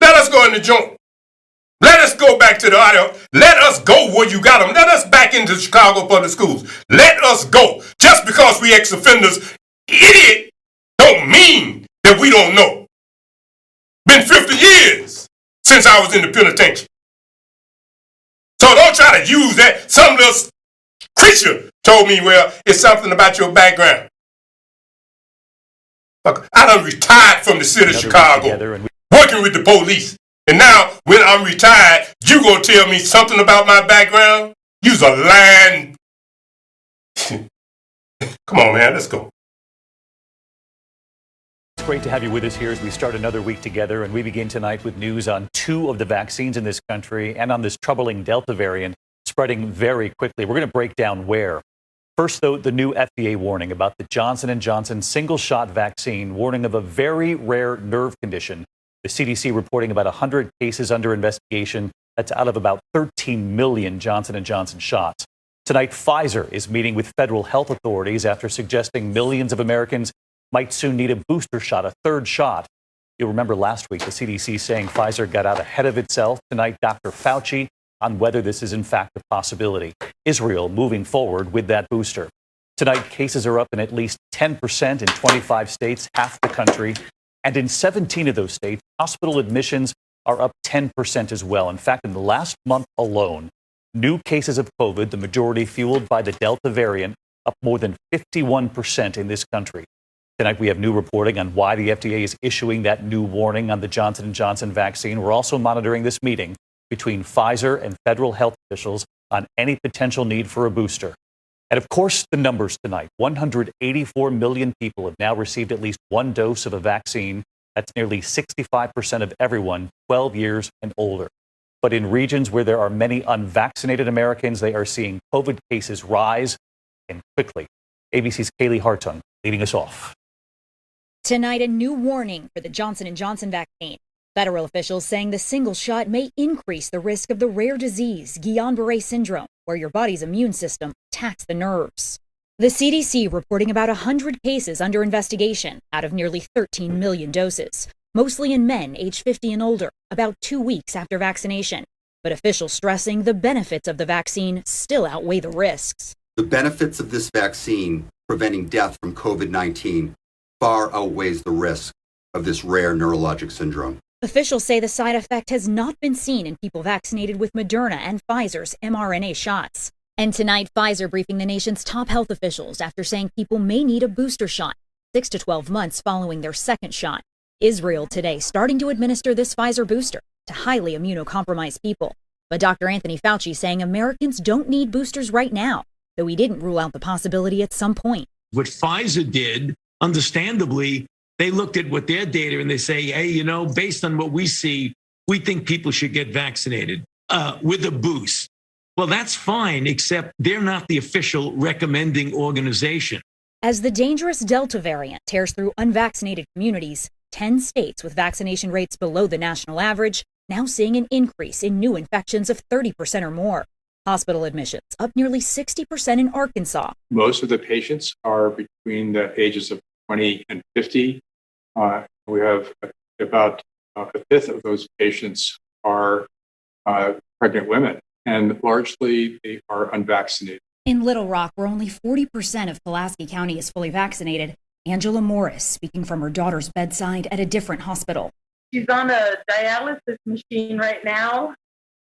Speaker 1: Let us go in the joint. Let us go back to the audio. Let us go where you got them. Let us back into Chicago public schools. Let us go. Just because we ex-offenders, idiot, don't mean that we don't know. Been 50 years since I was in the penitentiary. So don't try to use that. Some little creature told me, well, it's something about your background. Look, I done retired from the city of Chicago, working with the police. And now, when I'm retired, you gonna tell me something about my background? You's a lying. Come on, man, let's go.
Speaker 17: It's great to have you with us here as we start another week together, and we begin tonight with news on 2 of the vaccines in this country and on this troubling Delta variant spreading very quickly. We're going to break down where. First, though, the new FDA warning about the Johnson & Johnson single-shot vaccine, warning of a very rare nerve condition. The CDC reporting about 100 cases under investigation. That's out of about 13 million Johnson & Johnson shots. Tonight, Pfizer is meeting with federal health authorities after suggesting millions of Americans might soon need a booster shot, a third shot. You'll remember last week the CDC saying Pfizer got out ahead of itself. Tonight, Dr. Fauci on whether this is in fact a possibility. Israel moving forward with that booster. Tonight, cases are up in at least 10% in 25 states, half the country. And in 17 of those states, hospital admissions are up 10% as well. In fact, in the last month alone, new cases of COVID, the majority fueled by the Delta variant, up more than 51% in this country. Tonight, we have new reporting on why the FDA is issuing that new warning on the Johnson & Johnson vaccine. We're also monitoring this meeting between Pfizer and federal health officials on any potential need for a booster. And of course, the numbers tonight. 184 million people have now received at least one dose of a vaccine. That's nearly 65% of everyone 12 years and older. But in regions where there are many unvaccinated Americans, they are seeing COVID cases rise, and quickly. ABC's Kaylee Hartung leading us off.
Speaker 18: Tonight, a new warning for the Johnson & Johnson vaccine. Federal officials saying the single shot may increase the risk of the rare disease, Guillain-Barré syndrome, where your body's immune system attacks the nerves. The CDC reporting about 100 cases under investigation out of nearly 13 million doses, mostly in men aged 50 and older, about 2 weeks after vaccination. But officials stressing the benefits of the vaccine still outweigh the risks.
Speaker 19: The benefits of this vaccine preventing death from COVID-19 far outweighs the risk of this rare neurologic syndrome.
Speaker 18: Officials say the side effect has not been seen in people vaccinated with Moderna and Pfizer's mRNA shots. And tonight, Pfizer briefing the nation's top health officials after saying people may need a booster shot 6 to 12 months following their second shot. Israel today starting to administer this Pfizer booster to highly immunocompromised people. But Dr. Anthony Fauci saying Americans don't need boosters right now, though he didn't rule out the possibility at some point.
Speaker 20: What Pfizer did, understandably, they looked at what their data and they say, hey, you know, based on what we see, we think people should get vaccinated with a boost. Well, that's fine, except they're not the official recommending organization.
Speaker 18: As the dangerous Delta variant tears through unvaccinated communities, 10 states with vaccination rates below the national average now seeing an increase in new infections of 30% or more. Hospital admissions up nearly 60% in Arkansas.
Speaker 21: Most of the patients are between the ages of 20 and 50. We have about a fifth of those patients are pregnant women, and largely they are unvaccinated.
Speaker 18: In Little Rock, where only 40% of Pulaski County is fully vaccinated, Angela Morris speaking from her daughter's bedside at a different hospital.
Speaker 3: She's on a dialysis machine right now.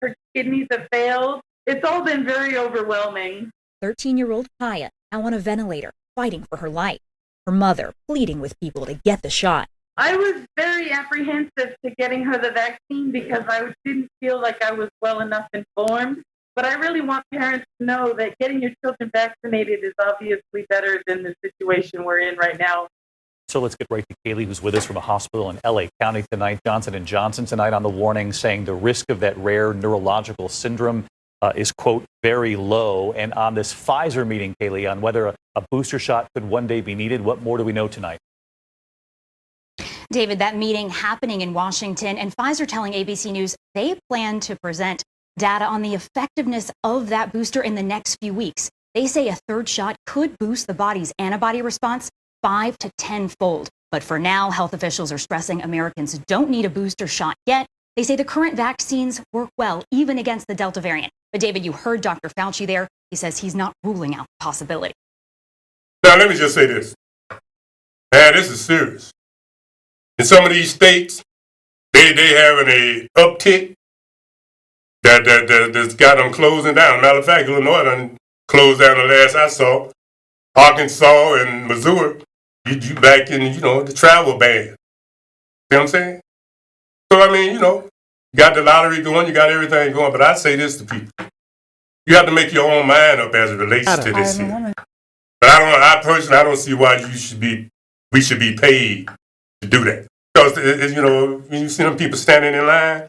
Speaker 3: Her kidneys have failed. It's all been very overwhelming.
Speaker 18: 13-year-old Kaya now on a ventilator, fighting for her life. Her mother pleading with people to get the shot.
Speaker 3: I was very apprehensive to getting her the vaccine because I didn't feel like I was well enough informed. But I really want parents to know that getting your children vaccinated is obviously better than the situation we're in right now.
Speaker 17: So let's get right to Kaylee, who's with us from a hospital in LA County tonight. Johnson & Johnson tonight on the warning saying the risk of that rare neurological syndrome is, quote, very low. And on this Pfizer meeting, Kaylee, on whether a booster shot could one day be needed, what more do we know tonight?
Speaker 18: David, that meeting happening in Washington, and Pfizer telling ABC News they plan to present data on the effectiveness of that booster in the next few weeks. They say a third shot could boost the body's antibody response 5 to 10-fold. But for now, health officials are stressing Americans don't need a booster shot yet. They say the current vaccines work well, even against the Delta variant. But David, you heard Dr. Fauci there. He says he's not ruling out the possibility.
Speaker 1: Now, let me just say this. Man, this is serious. In some of these states, they having a uptick that's got them closing down. Matter of fact, Illinois done closed down the last I saw. Arkansas and Missouri, you back in, the travel ban. See what I'm saying? So, I mean, you got the lottery going, you got everything going, but I say this to people. You have to make your own mind up as it relates to this here. But I personally don't see why we should be paid to do that. Because, when you see them people standing in line,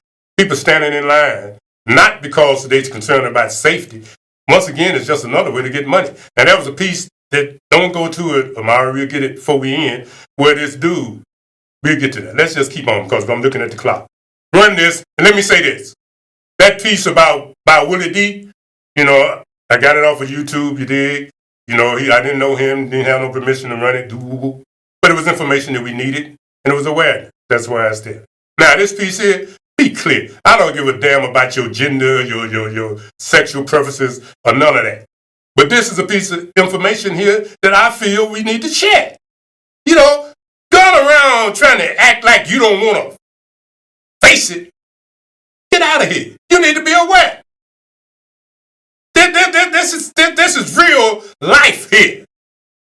Speaker 1: not because they're concerned about safety. Once again, it's just another way to get money. And that was a piece that don't go to it, Amara, we'll get it before we end, where this dude, we'll get to that. Let's just keep on because I'm looking at the clock. Run this, and let me say this. That piece about Willie D, I got it off of YouTube, you dig? I didn't know him, didn't have no permission to run it, but it was information that we needed, and it was awareness. That's why it's there. Now, this piece here, be clear. I don't give a damn about your gender, your sexual preferences, or none of that. But this is a piece of information here that I feel we need to share. Going around trying to act like you don't want to face it. Get out of here. You need to be aware. This is real life here.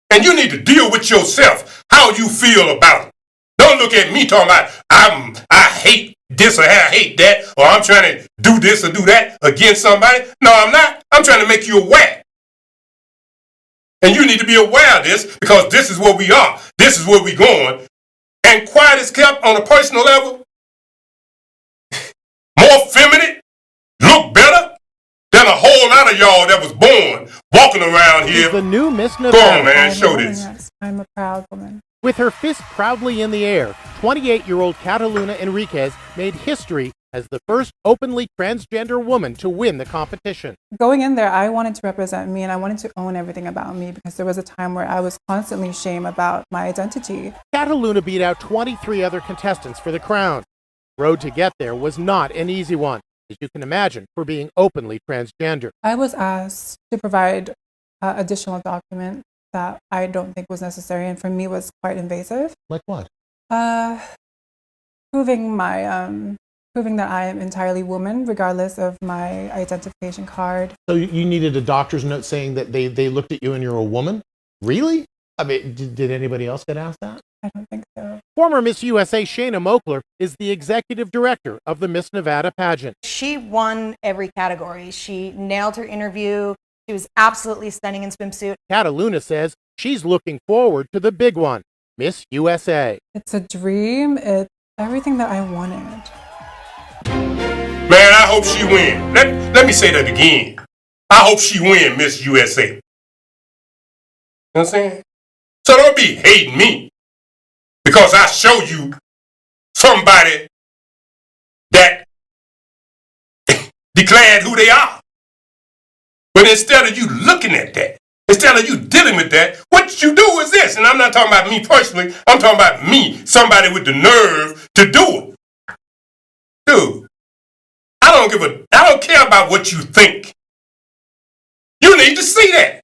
Speaker 1: And you need to deal with yourself, how you feel about it. Don't look at me talking about, I hate this or I hate that, or I'm trying to do this or do that against somebody. No, I'm not. I'm trying to make you aware. And you need to be aware of this because this is where we are. This is where we're going. And quiet is kept on a personal level. More feminine, look better than a whole lot of y'all that was born walking around here.
Speaker 22: She's the new Miss Nevada.
Speaker 1: Go on, man, show this.
Speaker 22: Yes. I'm a proud woman. With her fist proudly in the air, 28-year-old Catalina Enriquez made history as the first openly transgender woman to win the competition.
Speaker 13: Going in there, I wanted to represent me and I wanted to own everything about me because there was a time where I was constantly ashamed about my identity.
Speaker 22: Catalina beat out 23 other contestants for the crown. The road to get there was not an easy one, as you can imagine, for being openly transgender.
Speaker 13: I was asked to provide additional documents that I don't think was necessary and for me was quite invasive.
Speaker 22: Like what?
Speaker 13: Proving that I am entirely woman, regardless of my identification card.
Speaker 22: So you needed a doctor's note saying that they looked at you and you're a woman? Really? I mean, did anybody else get asked that?
Speaker 13: I don't think so.
Speaker 22: Former Miss USA Shayna Mokler is the executive director of the Miss Nevada pageant.
Speaker 23: She won every category. She nailed her interview. She was absolutely stunning in swimsuit.
Speaker 22: Catalina says she's looking forward to the big one, Miss USA.
Speaker 13: It's a dream. It's everything that I wanted.
Speaker 1: Man, I hope she win. Let me say that again. I hope she win Miss USA. You know what I'm saying? So don't be hating me because I show you somebody that declared who they are. But instead of you looking at that, instead of you dealing with that, what you do is this. And I'm not talking about me personally. I'm talking about me, somebody with the nerve to do it. Dude, I I don't care about what you think. You need to see that.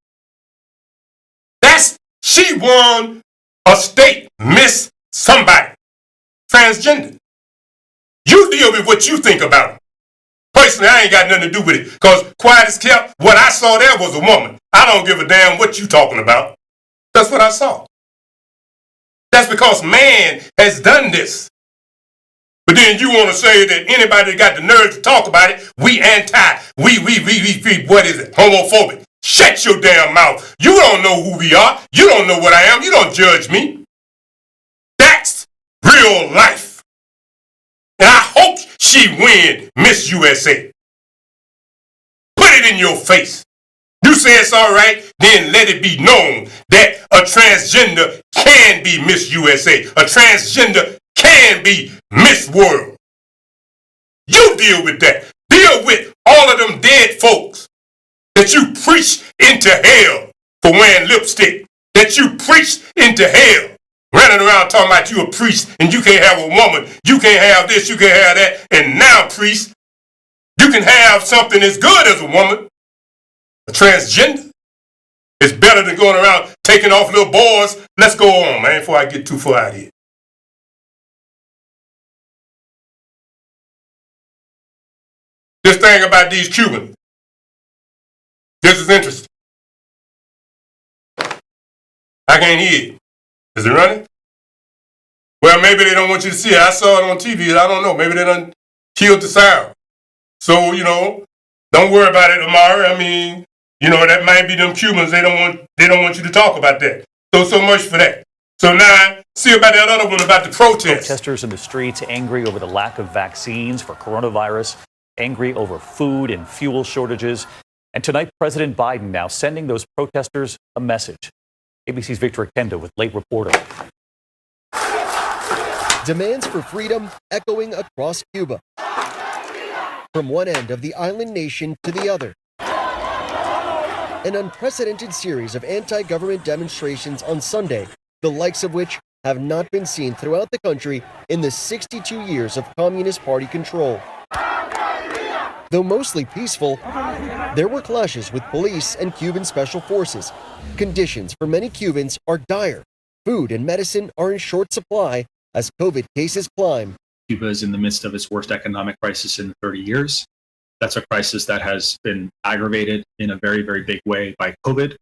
Speaker 1: She won a state Miss somebody, transgender. You deal with what you think about it. Personally, I ain't got nothing to do with it, because quiet as kept, what I saw there was a woman. I don't give a damn what you talking about. That's what I saw. That's because man has done this. But then you want to say that anybody that got the nerve to talk about it, we what is it, homophobic. Shut your damn mouth. You don't know who we are. You don't know what I am. You don't judge me. That's real life. And I hope she win Miss USA. Put it in your face. You say it's all right, then let it be known that a transgender can be Miss USA. A transgender can be Miss World. You deal with that. Deal with all of them dead folks that you preach into hell for wearing lipstick. That you preach into hell. Running around talking about you a priest and you can't have a woman. You can't have this, you can't have that. And now, priest, you can have something as good as a woman. A transgender is better than going around taking off little boys. Let's go on, man, before I get too far out of here. This thing about these Cubans. This is interesting. I can't hear it. Is it running? Well, maybe they don't want you to see it. I saw it on TV. I don't know. Maybe they done killed the sound. So, don't worry about it, Amari. I mean, that might be them Cubans. They don't want you to talk about that. So much for that. So now, see about that other one about the protest.
Speaker 17: Protesters in the streets angry over the lack of vaccines for coronavirus, angry over food and fuel shortages. And tonight, President Biden now sending those protesters a message. ABC's Victor Akenda with Late Reporter.
Speaker 2: Demands for freedom echoing across Cuba. From one end of the island nation to the other. An unprecedented series of anti-government demonstrations on Sunday, the likes of which have not been seen throughout the country in the 62 years of Communist Party control. Though mostly peaceful, there were clashes with police and Cuban special forces. Conditions for many Cubans are dire. Food and medicine are in short supply as COVID cases climb.
Speaker 4: Cuba is in the midst of its worst economic crisis in 30 years. That's a crisis that has been aggravated in a very, very big way by COVID.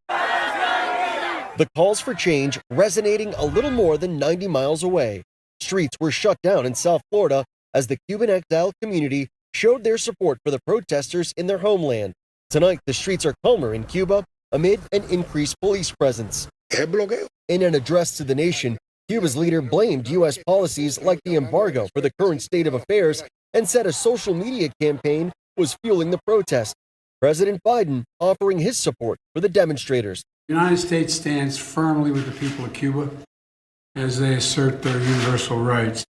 Speaker 2: The calls for change resonating a little more than 90 miles away. Streets were shut down in South Florida as the Cuban exile community showed their support for the protesters in their homeland. Tonight, the streets are calmer in Cuba amid an increased police presence. In an address to the nation, Cuba's leader blamed U.S. policies like the embargo for the current state of affairs and said a social media campaign was fueling the protest. President Biden offering his support for the demonstrators.
Speaker 5: The United States stands firmly with the people of Cuba as they assert their universal rights.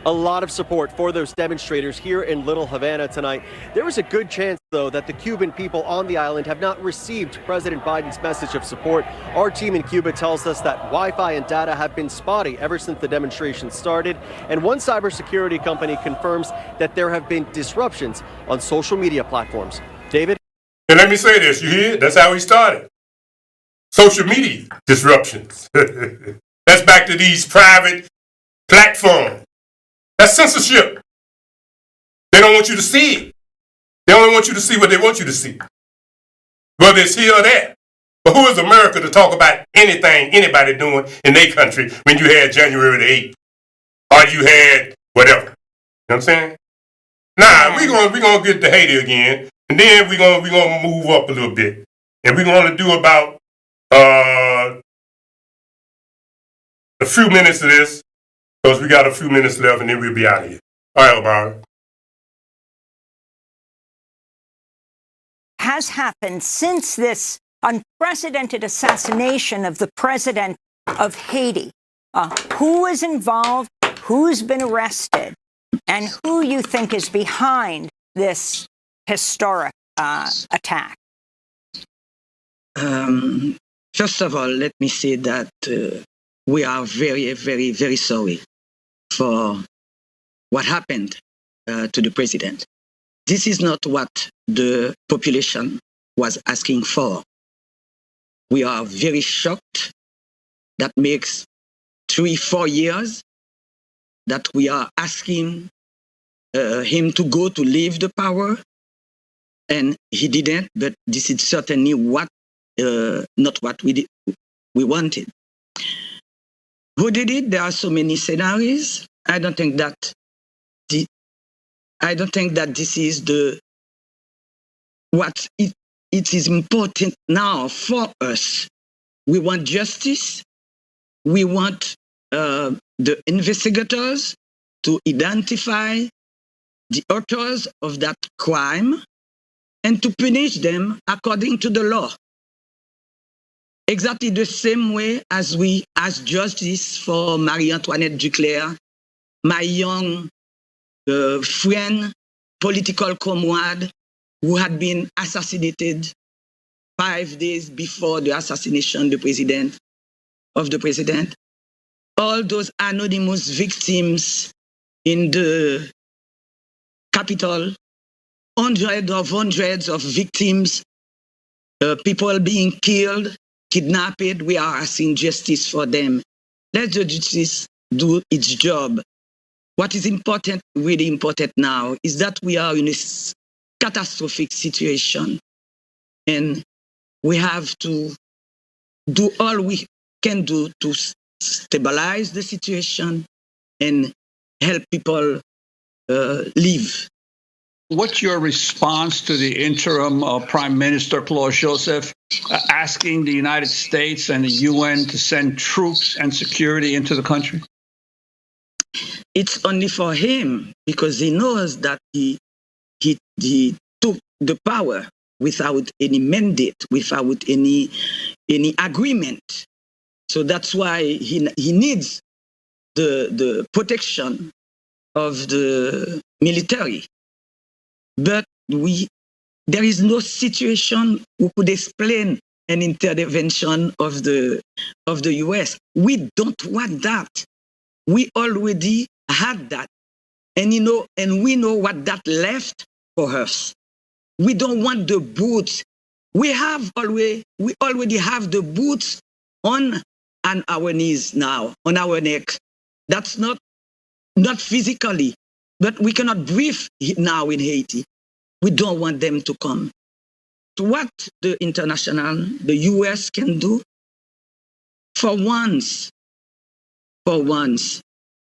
Speaker 2: A lot of support for those demonstrators here in Little Havana tonight. There is a good chance, though, that the Cuban people on the island have not received President Biden's message of support. Our team in Cuba tells us that Wi-Fi and data have been spotty ever since the demonstration started. And one cybersecurity company confirms that there have been disruptions on social media platforms. David?
Speaker 1: And let me say this, you hear? That's how he started. Social media disruptions. That's back to these private platforms. That's censorship. They don't want you to see it. They only want you to see what they want you to see. Whether it's here or there. But who is America to talk about anything anybody doing in their country when you had January the 8th? Or you had whatever. You know what I'm saying? Nah, we're gonna get to Haiti again. And then we're gonna move up a little bit. And we're gonna do about a few minutes of this. Because we got a few minutes left and then we'll be out of here. All right, Obama.
Speaker 24: Has happened since this unprecedented assassination of the president of Haiti. Who is involved? Who's been arrested? And who you think is behind this historic attack?
Speaker 25: First of all, let me say that we are very, very, very sorry for what happened to the president. this is not what the population was asking for. We are very shocked. That makes 3-4 years that we are asking him to go to leave the power, and he didn't. But this is certainly not what we wanted. Who did it? There are so many scenarios. I don't think that this is what it is important now for us. We want justice. We want the investigators to identify the authors of that crime and to punish them according to the law. Exactly the same way as we ask justice for Marie-Antoinette Duclair, my young friend, political comrade, who had been assassinated 5 days before the assassination of the president. All those anonymous victims in the Capitol, hundreds of victims, people being killed, kidnapped. We are asking justice for them. Let the justice do its job. What is important, really important now, is that we are in a catastrophic situation, and we have to do all we can do to stabilize the situation and help people live.
Speaker 6: What's your response to the interim Prime Minister Claude Joseph asking the United States and the UN to send troops and security into the country?
Speaker 25: It's only for him, because he knows that he took the power without any mandate, without any agreement. So that's why he needs the protection of the military. But there is no situation who could explain an intervention of the US. We don't want that. We already had that. And we know what that left for us. We don't want the boots. We already have the boots on our knees now, on our neck. That's not physically, but we cannot breathe now in Haiti. We don't want them to come. So what the US can do, for once,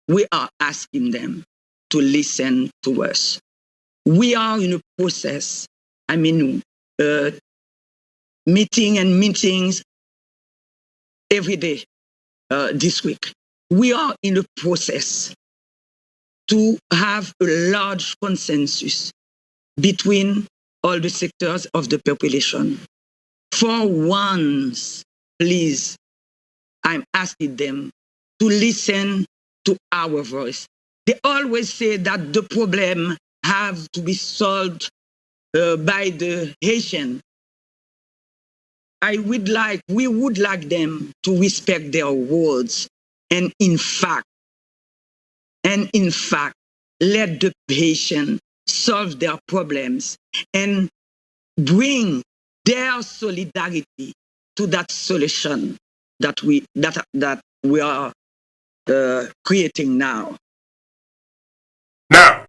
Speaker 25: we are asking them to listen to us. We are in a process, meetings every day this week. We are in a process to have a large consensus between all the sectors of the population. For once, please, I'm asking them to listen to our voice. They always say that the problem have to be solved by the Haitian. We would like them to respect their words and in fact, let the Haitian solve their problems and bring their solidarity to that solution that we are creating now.
Speaker 1: Now,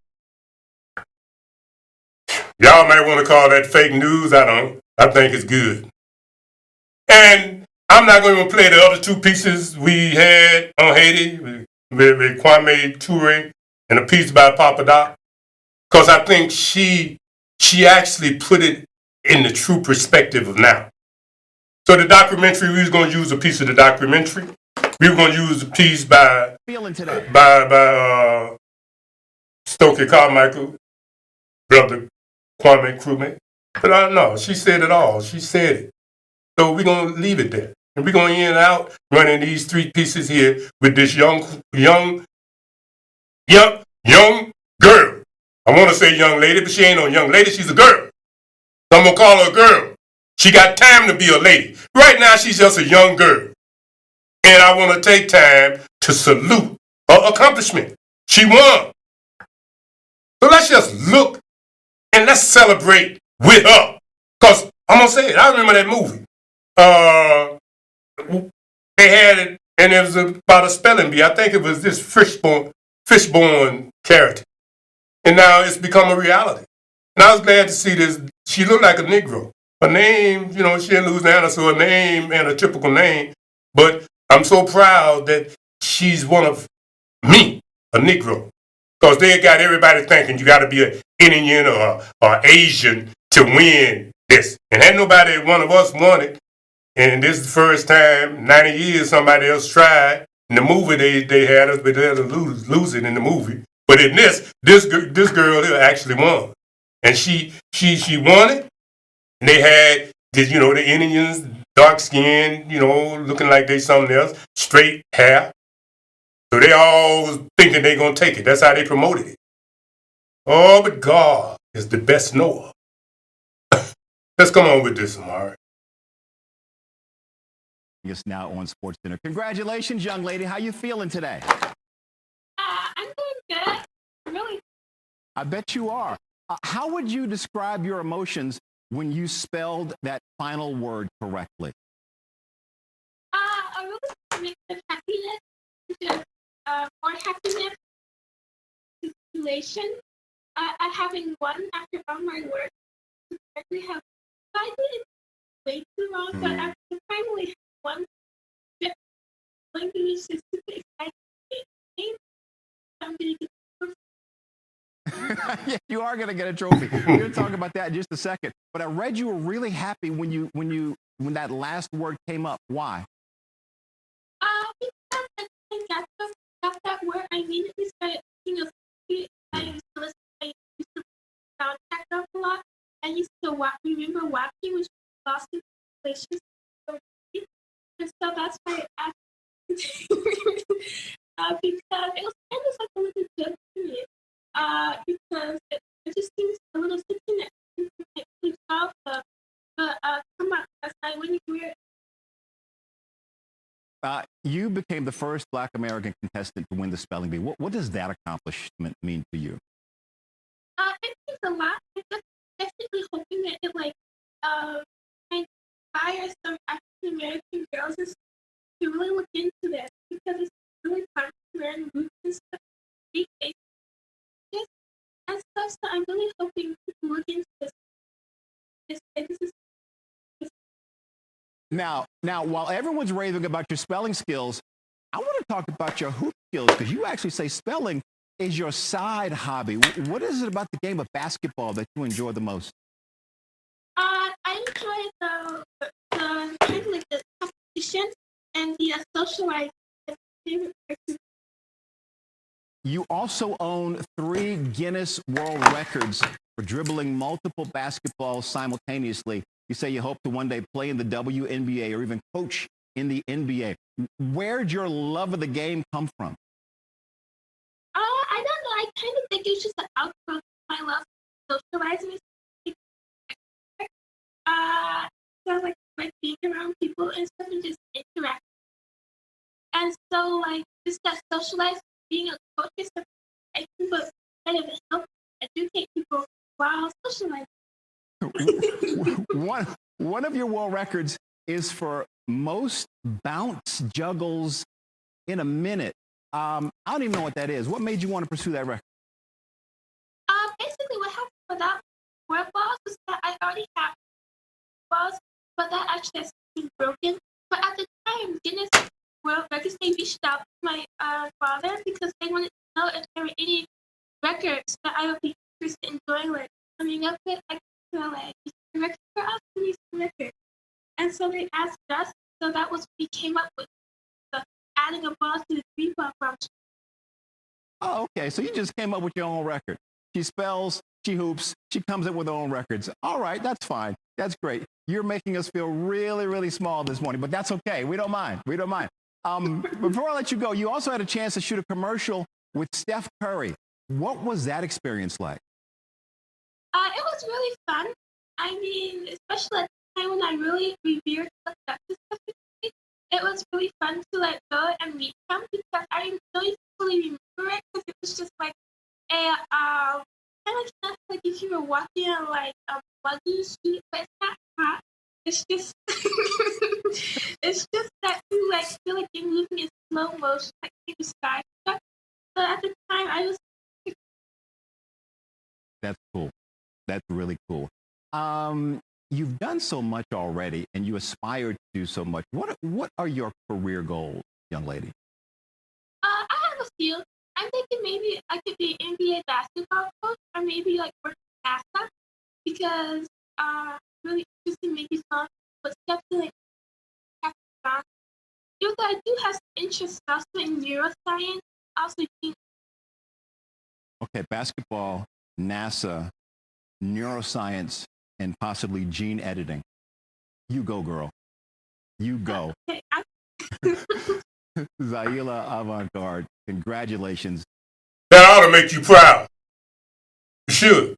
Speaker 1: y'all might want to call that fake news. I don't. I think it's good. And I'm not going to play the other two pieces we had on Haiti with Kwame Ture and a piece by Papa Doc, because I think she actually put it in the true perspective of now. So the documentary, we was going to use a piece of the documentary. We were going to use a piece by Stokely Carmichael, brother Kwame Nkrumah. But I don't know, she said it all. She said it. So we're going to leave it there. And we're going to end out running these three pieces here with this young girl. I want to say young lady, but she ain't no young lady. She's a girl. So I'm going to call her a girl. She got time to be a lady. Right now, she's just a young girl. And I want to take time to salute her accomplishment. She won. So let's just look and let's celebrate with her. Because I'm going to say it. I remember that movie. They had it, and it was about a spelling bee. I think it was this Fishborn character. And now it's become a reality. And I was glad to see this. She looked like a Negro. Her name, you know, she in Louisiana, so her name and a typical name. But I'm so proud that she's one of me, a Negro. Because they got everybody thinking you got to be an Indian or Asian to win this. And had nobody, one of us won it. And this is the first time, 90 years, somebody else tried. In the movie, they had us, but they had to lose it in the movie. But in this girl here actually won. And she won it. And they had, you know, the Indians, dark skin, you know, looking like they something else, straight hair. So they all was thinking they going to take it. That's how they promoted it. Oh, but God is the best knower. Let's come on with this, Amari.
Speaker 7: Us now on SportsCenter. Congratulations, young lady. How you feeling today?
Speaker 8: I'm doing good. Really.
Speaker 7: I bet you are. How would you describe your emotions when you spelled that final word correctly?
Speaker 8: A really mix of happiness, just more happiness, elation, having won after all my work. I did it way too long, but after finally won, going to be super excited. I'm going to get
Speaker 7: Yeah, you are going to get a trophy. We're going to talk about that in just a second. But I read you were really happy when that last word came up. Why?
Speaker 8: Because I got that word. I immediately started thinking of it. I used to listen. I used to soundtrack up a lot. I used to remember watching which lost in places. And so that's why I asked because it was kind of like a little joke to me. Because it just seems a little something that keeps off. But come on, that's not when you hear it.
Speaker 7: You became the first Black American contestant to win the spelling bee. What does that accomplishment mean to you?
Speaker 8: It means a lot. I'm definitely hoping that it inspires some African American girls to really look into this because it's really fun to learn roots and stuff. And stuff, so I'm really hoping people look into this.
Speaker 7: Now, while everyone's raving about your spelling skills, I want to talk about your hoop skills because you actually say spelling is your side hobby. What is it about the game of basketball that you enjoy the most?
Speaker 8: I enjoy the kind of like the competition and the socializing.
Speaker 7: You also own 3 Guinness World Records for dribbling multiple basketballs simultaneously. You say you hope to one day play in the WNBA or even coach in the NBA. Where'd your love of the game come from?
Speaker 8: I don't know. I kind of think it's just an outgrowth of my love of socializing. So like being around people and stuff and just interact. And so just that socializing, being a coach is something but kind of help educate people while socializing.
Speaker 7: One of your world records is for most bounce juggles in a minute. I don't even know what that is. What made you want to pursue that record?
Speaker 8: Basically what happened with that world balls was that I already had balls, but that actually has been broken. But at the time, Guinness World Records, they reached out to my father because they wanted to know if there were any records that I would be interested in doing, coming up with, a record for us, we need some record. And so they asked us, so that was we came up with adding a ball to the 3-ball function.
Speaker 7: Oh, okay. So you just came up with your own record. She spells, she hoops, she comes up with her own records. All right, that's fine. That's great. You're making us feel really, really small this morning, but that's okay. We don't mind. We don't mind. Before I let you go, you also had a chance to shoot a commercial with Steph Curry. What was that experience like?
Speaker 8: It was really fun. I mean, especially at the time when I really revered Steph. It was really fun to go and meet him because I don't fully remember it because it was just a kind of stuff like if you were walking on like a buggy street, but it's not hot. It's just, it's just that you like feel like you're moving in slow motion, like in the sky. So at the time, I was.
Speaker 7: That's cool. That's really cool. You've done so much already, and you aspire to do so much. What are your career goals, young lady?
Speaker 8: I have a few. I'm thinking maybe I could be an NBA basketball coach, or maybe like work at NASA, because really interested maybe some footsteps in like Pakistan. Even though I do have some interest also in neuroscience, also being.
Speaker 7: Okay, basketball, NASA, neuroscience, and possibly gene editing. You go, girl. You go.
Speaker 8: Okay,
Speaker 7: Zaila Avant-Garde, congratulations.
Speaker 1: That ought to make you proud. You should.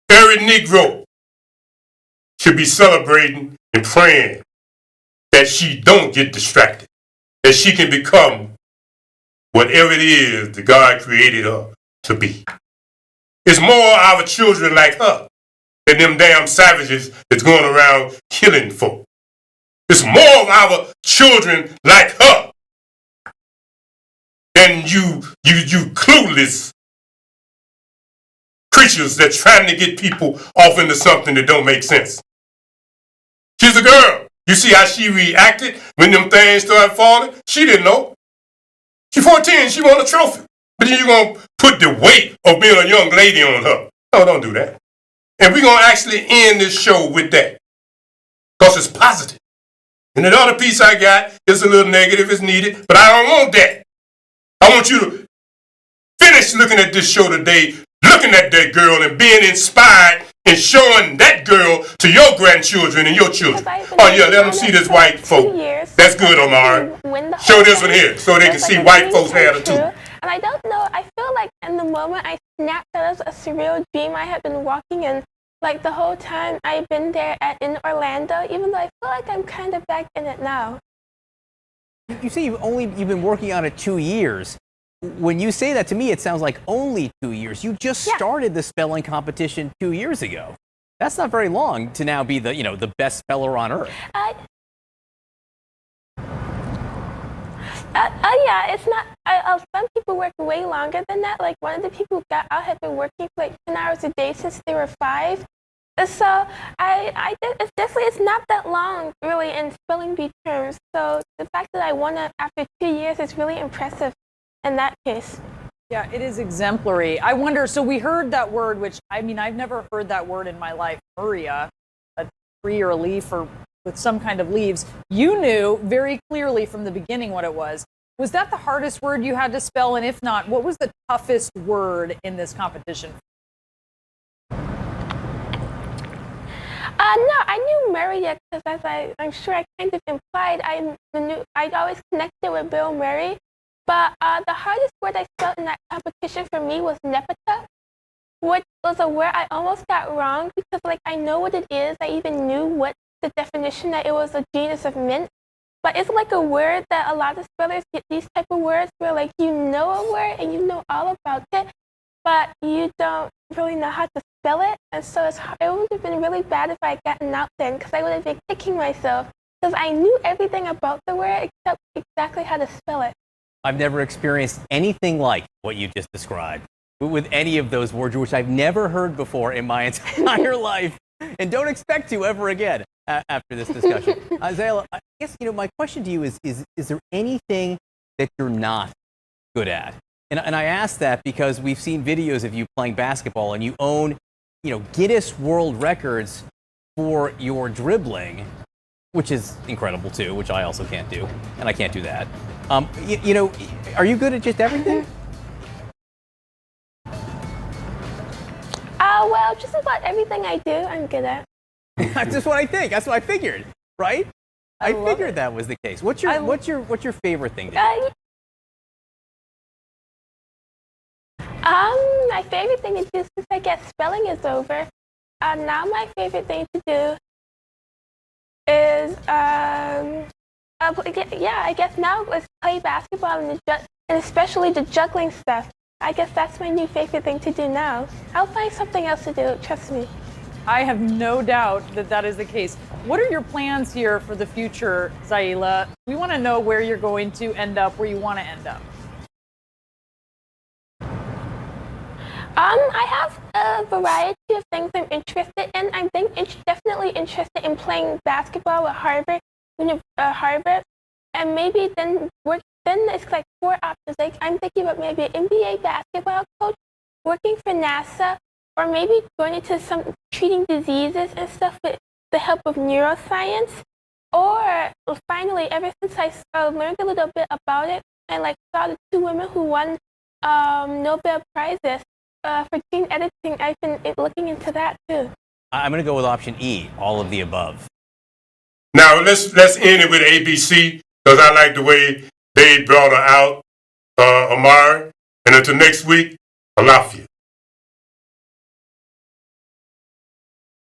Speaker 1: Every Negro should be celebrating and praying that she don't get distracted, that she can become whatever it is that God created her to be. It's more of our children like her than them damn savages that's going around killing folk. It's more of our children like her than you clueless creatures that's trying to get people off into something that don't make sense. She's a girl. You see how she reacted when them things started falling? She didn't know. She's 14, she won a trophy. But then you're going to put the weight of being a young lady on her. No, don't do that. And we're going to actually end this show with that. Because it's positive. And the other piece I got is a little negative, it's needed, but I don't want that. I want you to finish looking at this show today, looking at that girl and being inspired and showing that girl to your grandchildren and your children. Oh yeah, let them see this white folk. That's good, Omari. Show this one here so they can see white folks have it too.
Speaker 8: And I don't know, I feel like in the moment I snapped that it was a surreal dream I had been walking in. Like the whole time I've been there in Orlando, even though I feel like I'm kind of back in it now.
Speaker 9: You say you've been working on it 2 years. When you say that to me, it sounds like only 2 years. You just started the spelling competition 2 years ago. That's not very long to now be the best speller on earth.
Speaker 8: Yeah, it's not. Some people work way longer than that. Like one of the people who got out had been working for like 10 hours a day since they were 5. So it's not that long really in spelling bee terms. So the fact that I won it after 2 years is really impressive in that case.
Speaker 10: Yeah, it is exemplary. I wonder, so we heard that word, which I mean, I've never heard that word in my life, muria, a tree or a leaf or with some kind of leaves. You knew very clearly from the beginning what it was. Was that the hardest word you had to spell? And if not, what was the toughest word in this competition?
Speaker 8: No, I knew Maria because as I'm sure I kind of implied, I'd always connected with Bill Murray. But the hardest word I spelled in that competition for me was nepeta, which was a word I almost got wrong because like I know what it is. I even knew what the definition that it was a genus of mint. But it's like a word that a lot of spellers get these type of words where like you know a word and you know all about it, but you don't really know how to spell it. And so it would have been really bad if I had gotten out then because I would have been kicking myself because I knew everything about the word except exactly how to spell it.
Speaker 9: I've never experienced anything like what you just described with any of those words, which I've never heard before in my entire life and don't expect to ever again after this discussion. Zaila, I guess, my question to you is there anything that you're not good at? And I ask that because we've seen videos of you playing basketball and you own, Guinness World Records for your dribbling, which is incredible too, which I also can't do, and I can't do that. Are you good at just everything?
Speaker 8: Well, just about everything I do, I'm good at.
Speaker 9: That's just what I think. That's what I figured, right? I figured that was the case. What's your favorite thing to do?
Speaker 8: My favorite thing to do since I guess spelling is over. Now my favorite thing to do is I guess now let's play basketball and especially the juggling stuff. I guess that's my new favorite thing to do now. I'll find something else to do, trust me.
Speaker 10: I have no doubt that that is the case. What are your plans here for the future, Zaila? We want to know where you're going to end up, where you want to end up.
Speaker 8: I have a variety of things I'm interested in. I'm definitely interested in playing basketball at Harvard, and maybe then it's like 4 options. Like I'm thinking about maybe an NBA basketball coach, working for NASA, or maybe going into some treating diseases and stuff with the help of neuroscience. Or finally, ever since I learned a little bit about it and like saw the 2 women who won Nobel Prizes for gene editing, I've been looking into that too.
Speaker 9: I'm going to go with option E, all of the above.
Speaker 1: Now let's end it with ABC because I like the way they brought her out, Amari. And until next week, Alafia.